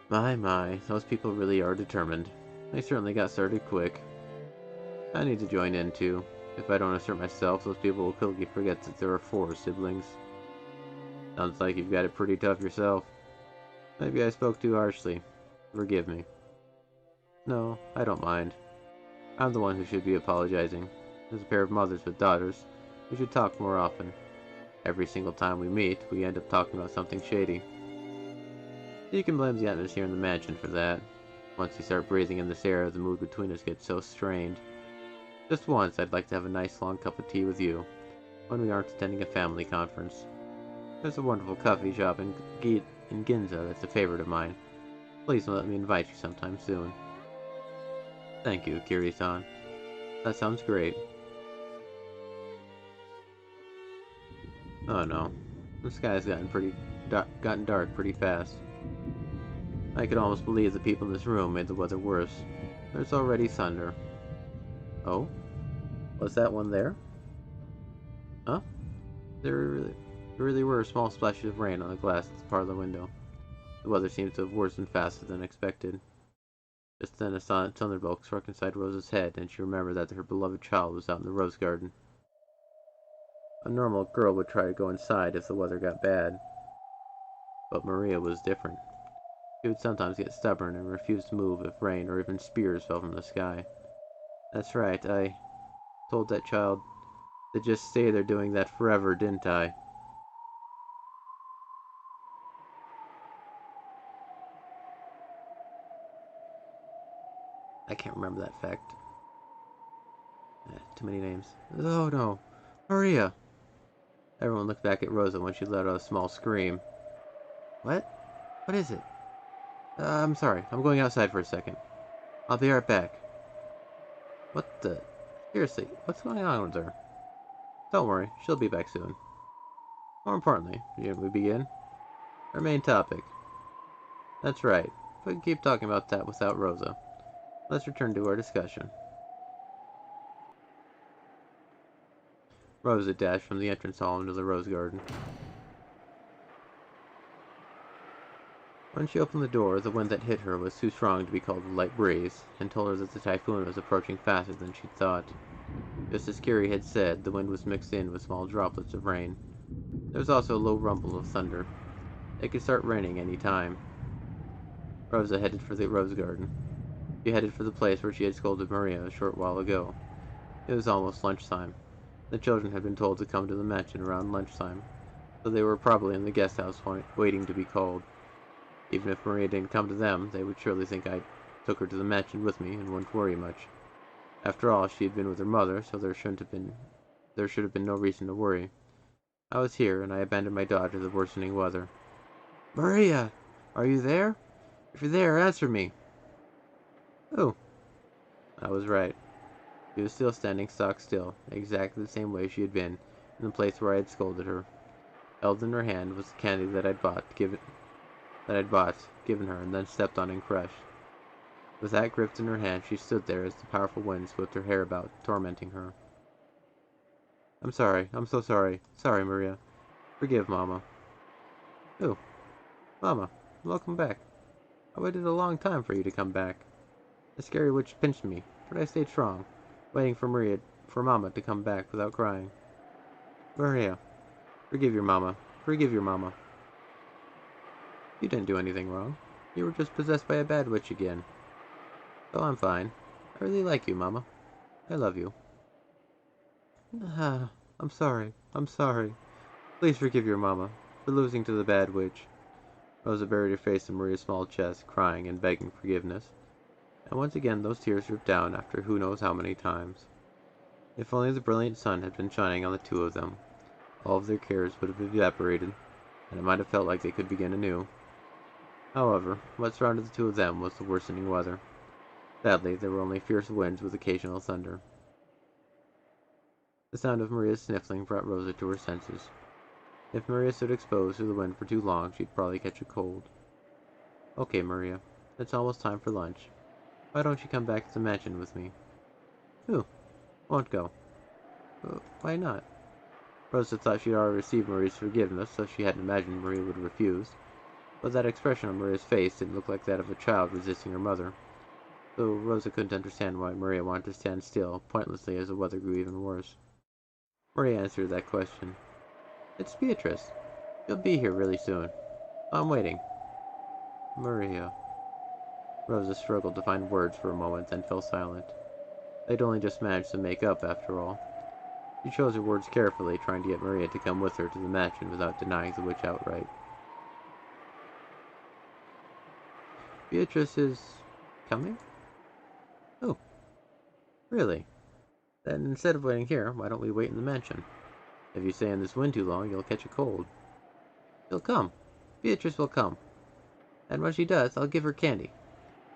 My, those people really are determined. They certainly got started quick. I need to join in too. If I don't assert myself, those people will quickly forget that there are 4 siblings. Sounds like you've got it pretty tough yourself. Maybe I spoke too harshly. Forgive me. No, I don't mind. I'm the one who should be apologizing. As a pair of mothers with daughters, we should talk more often. Every single time we meet, we end up talking about something shady. You can blame the atmosphere in the mansion for that. Once you start breathing in this air, the mood between us gets so strained. Just once, I'd like to have a nice long cup of tea with you, when we aren't attending a family conference. There's a wonderful coffee shop in Ginza that's a favorite of mine. Please let me invite you sometime soon. Thank you, Kiri-san. That sounds great. Oh no, the sky's gotten dark pretty fast. I could almost believe the people in this room made the weather worse. There's already thunder. Oh? Was that one there? Huh? There really were small splashes of rain on the glass of the parlor window. The weather seemed to have worsened faster than expected. Just then a silent thunderbolt struck inside Rosa's head, and she remembered that her beloved child was out in the rose garden. A normal girl would try to go inside if the weather got bad. But Maria was different. She would sometimes get stubborn and refuse to move if rain or even spears fell from the sky. That's right, I told that child to just stay there doing that forever, didn't I? I can't remember that fact. Too many names. Oh no! Maria! Everyone looked back at Rosa when she let out a small scream. What? What is it? I'm sorry. I'm going outside for a second. I'll be right back. What the? Seriously, what's going on with her? Don't worry, she'll be back soon. More importantly, should we begin? Our main topic. That's right. We can keep talking about that without Rosa. Let's return to our discussion. Rosa dashed from the entrance hall into the rose garden. When she opened the door, the wind that hit her was too strong to be called a light breeze, and told her that the typhoon was approaching faster than she'd thought. Just as Kiri had said, the wind was mixed in with small droplets of rain. There was also a low rumble of thunder. It could start raining any time. Rosa headed for the rose garden. She headed for the place where she had scolded Maria a short while ago. It was almost lunchtime. The children had been told to come to the mansion around lunchtime, so they were probably in the guest house waiting to be called. Even if Maria didn't come to them, they would surely think I took her to the mansion with me and wouldn't worry much. After all, she had been with her mother, so there should have been no reason to worry. I was here, and I abandoned my daughter to the worsening weather. Maria! Are you there? If you're there, answer me! Oh. I was right. She was still standing stock still, exactly the same way she had been, in the place where I had scolded her. Held in her hand was the candy that I'd bought, given her, and then stepped on and crushed. With that gripped in her hand, she stood there as the powerful wind swept her hair about, tormenting her. I'm sorry. I'm so sorry. Sorry, Maria. Forgive Mama. Oh. Mama, welcome back. I waited a long time for you to come back. The scary witch pinched me, but I stayed strong, waiting for Maria for Mama to come back without crying. Maria, forgive your Mama. Forgive your Mama. You didn't do anything wrong. You were just possessed by a bad witch again. So I'm fine. I really like you, Mama. I love you. I'm sorry. I'm sorry. Please forgive your Mama for losing to the bad witch. Rosa buried her face in Maria's small chest, crying and begging forgiveness. And once again those tears dripped down after who knows how many times. If only the brilliant sun had been shining on the two of them, all of their cares would have evaporated, and it might have felt like they could begin anew. However, what surrounded the two of them was the worsening weather. Sadly, there were only fierce winds with occasional thunder. The sound of Maria's sniffling brought Rosa to her senses. If Maria stood exposed to the wind for too long, she'd probably catch a cold. Okay, Maria, it's almost time for lunch. Why don't you come back to the mansion with me? Who? Won't go. Why not? Rosa thought she'd already received Maria's forgiveness, so she hadn't imagined Maria would refuse. But that expression on Maria's face didn't look like that of a child resisting her mother. So Rosa couldn't understand why Maria wanted to stand still, pointlessly as the weather grew even worse. Maria answered that question. It's Beatrice. She'll be here really soon. I'm waiting. Maria. Rosa struggled to find words for a moment, then fell silent. They'd only just managed to make up, after all. She chose her words carefully, trying to get Maria to come with her to the mansion without denying the witch outright. Beatrice is coming? Oh. Really? Then instead of waiting here, why don't we wait in the mansion? If you stay in this wind too long, you'll catch a cold. She'll come. Beatrice will come. And when she does, I'll give her candy.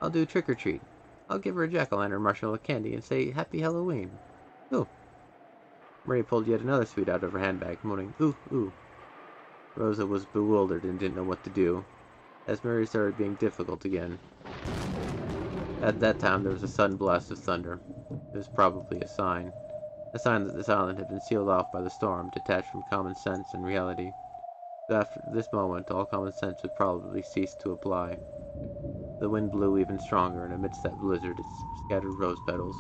I'll do trick-or-treat. I'll give her a jack-o'-lantern marshmallow candy and say, Happy Halloween. Ooh. Maria pulled yet another sweet out of her handbag, moaning, ooh, ooh. Rosa was bewildered and didn't know what to do, as Maria started being difficult again. At that time, there was a sudden blast of thunder. It was probably a sign that this island had been sealed off by the storm, detached from common sense and reality. So after this moment, all common sense would probably cease to apply. The wind blew even stronger, and amidst that blizzard, its scattered rose petals,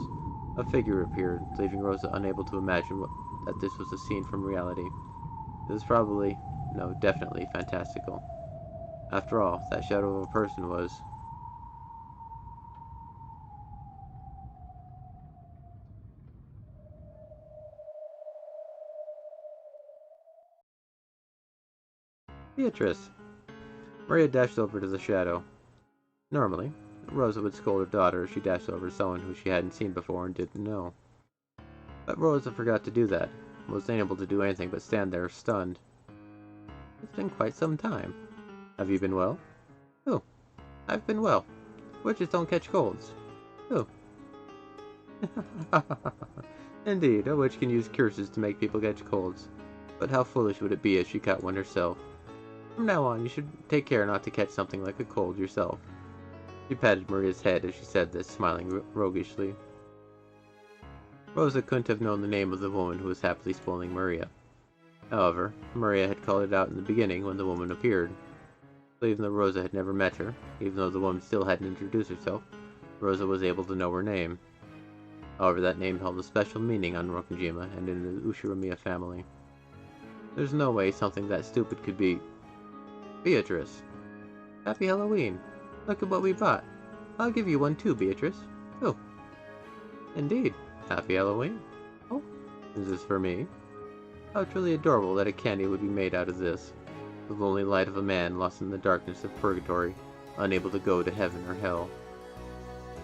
a figure appeared, leaving Rosa unable to imagine that this was a scene from reality. It was probably, no, definitely fantastical. After all, that shadow of a person was... Beatrice! Maria dashed over to the shadow. Normally, Rosa would scold her daughter if she dashed over someone who she hadn't seen before and didn't know. But Rosa forgot to do that, and wasn't able to do anything but stand there stunned. It's been quite some time. Have you been well? Oh, I've been well. Witches don't catch colds. Oh. Indeed, a witch can use curses to make people catch colds. But how foolish would it be if she caught one herself? From now on, you should take care not to catch something like a cold yourself. She patted Maria's head as she said this, smiling roguishly. Rosa couldn't have known the name of the woman who was happily spoiling Maria. However, Maria had called it out in the beginning when the woman appeared. So even though Rosa had never met her, even though the woman still hadn't introduced herself, Rosa was able to know her name. However, that name held a special meaning on Rokkenjima and in the Ushiramiya family. There's no way something that stupid could be... Beatrice! Happy Halloween! Look at what we bought. I'll give you one too, Beatrice. Oh. Indeed. Happy Halloween. Oh, is this for me? How truly adorable that a candy would be made out of this. The lonely light of a man lost in the darkness of purgatory, unable to go to heaven or hell.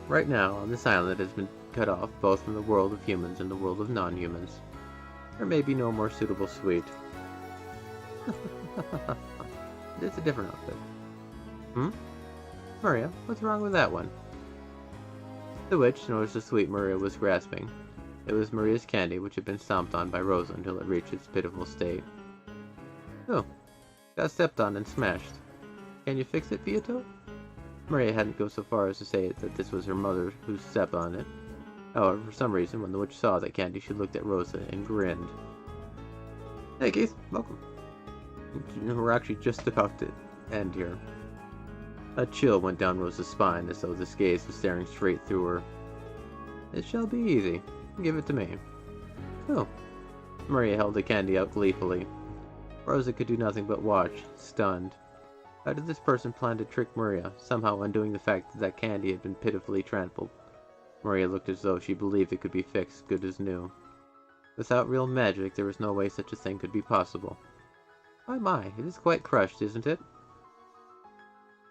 Right now, on this island has been cut off both from the world of humans and the world of non-humans. There may be no more suitable sweet. It's a different outfit. Maria, what's wrong with that one? The witch noticed the sweet Maria was grasping. It was Maria's candy, which had been stomped on by Rosa until it reached its pitiful state. Oh, got stepped on and smashed. Can you fix it, Beato? Maria hadn't gone so far as to say that this was her mother who stepped on it. However, for some reason, when the witch saw that candy, she looked at Rosa and grinned. Hey Keith, welcome. We're actually just about to end here. A chill went down Rosa's spine as though this gaze was staring straight through her. It shall be easy. Give it to me. Oh. Maria held the candy out gleefully. Rosa could do nothing but watch, stunned. How did this person plan to trick Maria, somehow undoing the fact that that candy had been pitifully trampled? Maria looked as though she believed it could be fixed good as new. Without real magic, there was no way such a thing could be possible. My, it is quite crushed, isn't it?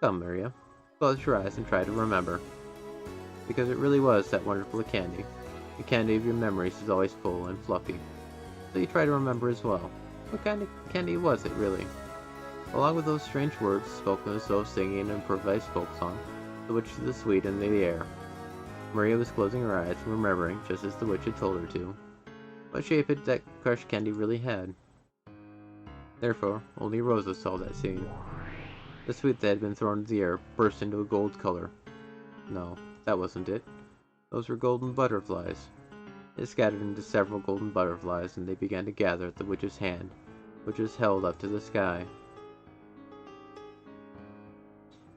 Come, Maria. Close your eyes and try to remember. Because it really was that wonderful candy. The candy of your memories is always full and fluffy. So you try to remember as well. What kind of candy was it, really? Along with those strange words, spoken as though singing an improvised folk song, the witch of the sweet and the air. Maria was closing her eyes and remembering, just as the witch had told her to, what shape it that crushed candy really had. Therefore, only Rosa saw that scene. The sweet that had been thrown into the air burst into a gold color. No, that wasn't it. Those were golden butterflies. It scattered into several golden butterflies, and they began to gather at the witch's hand, which was held up to the sky.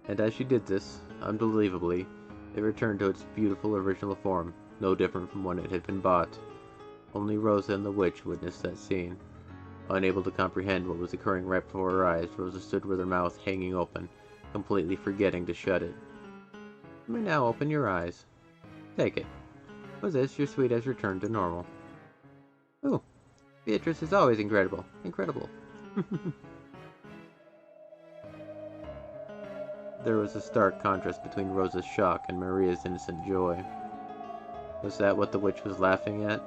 And as she did this, unbelievably, it returned to its beautiful original form, no different from when it had been bought. Only Rosa and the witch witnessed that scene. Unable to comprehend what was occurring right before her eyes, Rosa stood with her mouth hanging open, completely forgetting to shut it. You may now open your eyes. Take it. With this, your sweet has returned to normal. Ooh, Beatrice is always incredible. Incredible. There was a stark contrast between Rosa's shock and Maria's innocent joy. Was that what the witch was laughing at?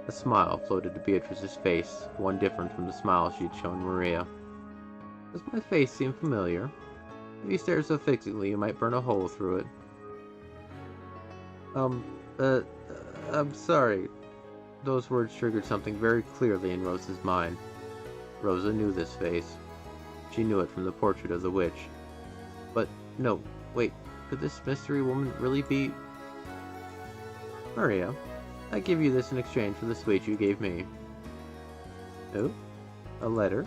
A smile floated to Beatrice's face, one different from the smile she had shown Maria. Does my face seem familiar? If you stare so fixedly, you might burn a hole through it. I'm sorry. Those words triggered something very clearly in Rosa's mind. Rosa knew this face. She knew it from the portrait of the witch. But, no, wait, could this mystery woman really be... Maria, I give you this in exchange for the sweet you gave me. Oh? A letter?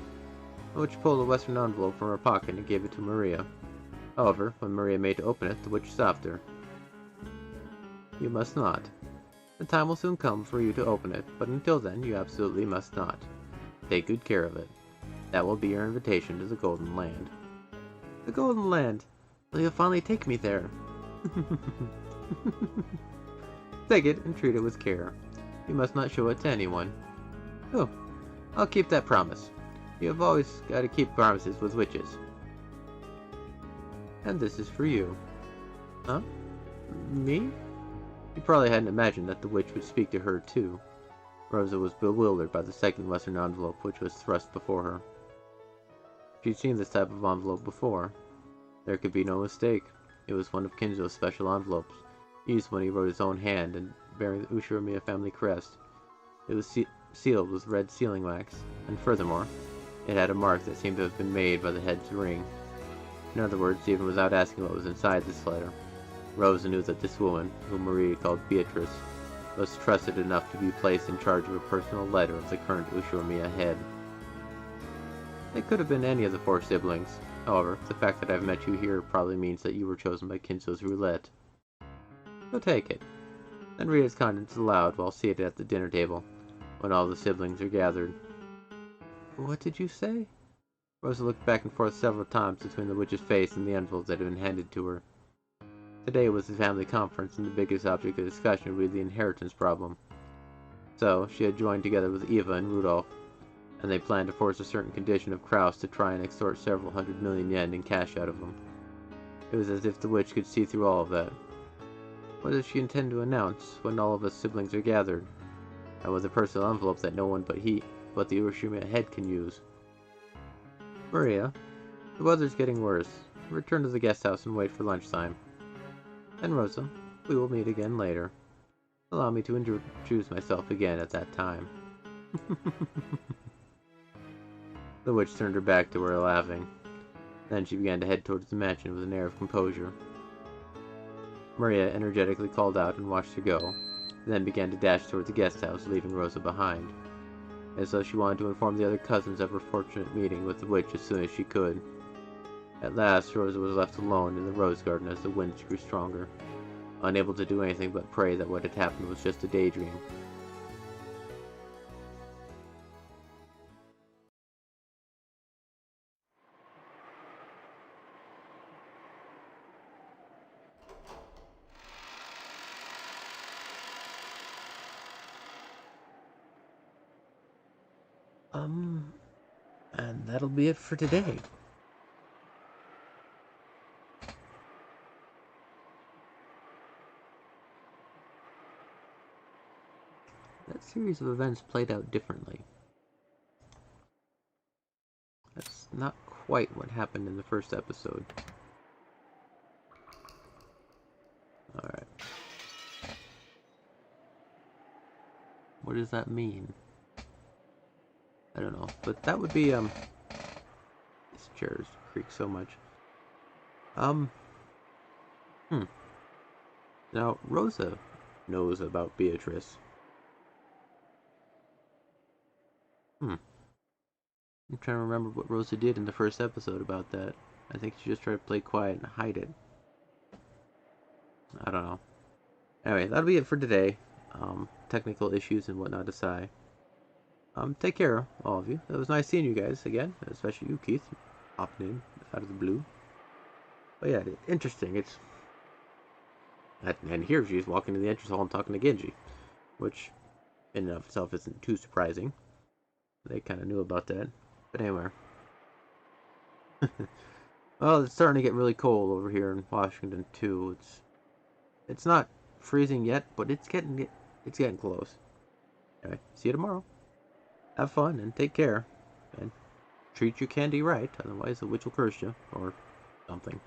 The witch pulled a western envelope from her pocket and gave it to Maria. However, when Maria made to open it, the witch stopped her. You must not. The time will soon come for you to open it, but until then, you absolutely must not. Take good care of it. That will be your invitation to the Golden Land. The Golden Land! Will you finally take me there? Take it and treat it with care. You must not show it to anyone. Oh, I'll keep that promise. You have always got to keep promises with witches. And this is for you. Huh? Me? You probably hadn't imagined that the witch would speak to her, too. Rosa was bewildered by the second western envelope which was thrust before her. She'd seen this type of envelope before. There could be no mistake. It was one of Kinzo's special envelopes, used when he wrote his own hand and bearing the Ushirimiya family crest. It was sealed with red sealing wax, and furthermore, it had a mark that seemed to have been made by the head's ring. In other words, even without asking what was inside this letter, Rosa knew that this woman, whom Maria called Beatrice, was trusted enough to be placed in charge of a personal letter of the current Ushirimiya head. It could have been any of the four siblings. However, the fact that I've met you here probably means that you were chosen by Kinzo's roulette. So take it, and read its contents aloud while seated at the dinner table, when all the siblings are gathered. What did you say? Rosa looked back and forth several times between the witch's face and the envelope that had been handed to her. Today was the family conference, and the biggest object of discussion would be the inheritance problem. So, she had joined together with Eva and Rudolph, and they planned to force a certain condition of Kraus to try and extort several 100 million yen in cash out of him. It was as if the witch could see through all of that. What does she intend to announce when all of us siblings are gathered? And with a personal envelope that no one but the Ushirimiya head can use. Maria, the weather's getting worse. Return to the guest house and wait for lunchtime. And Rosa, we will meet again later. Allow me to introduce myself again at that time. The witch turned her back to her, laughing. Then she began to head towards the mansion with an air of composure. Maria energetically called out and watched her go, then began to dash toward the guest house, leaving Rosa behind, as though she wanted to inform the other cousins of her fortunate meeting with the witch as soon as she could. At last, Rosa was left alone in the rose garden as the winds grew stronger, unable to do anything but pray that what had happened was just a daydream. And that'll be it for today. That series of events played out differently. That's not quite what happened in the first episode. Alright. What does that mean? I don't know. But that would be, These chairs creak so much. Now, Rosa knows about Beatrice. I'm trying to remember what Rosa did in the first episode about that. I think she just tried to play quiet and hide it. I don't know. Anyway, that'll be it for today. Technical issues and whatnot aside. Take care, all of you. It was nice seeing you guys again, especially you, Keith, popping in out of the blue. But yeah, interesting. It's and here she's walking in the entrance hall and talking to Genji, which in and of itself isn't too surprising. They kind of knew about that. But anyway. Well, it's starting to get really cold over here in Washington too. It's not freezing yet, but it's getting close. Anyway, see you tomorrow. Have fun and take care. And treat your candy right, otherwise the witch will curse you or something.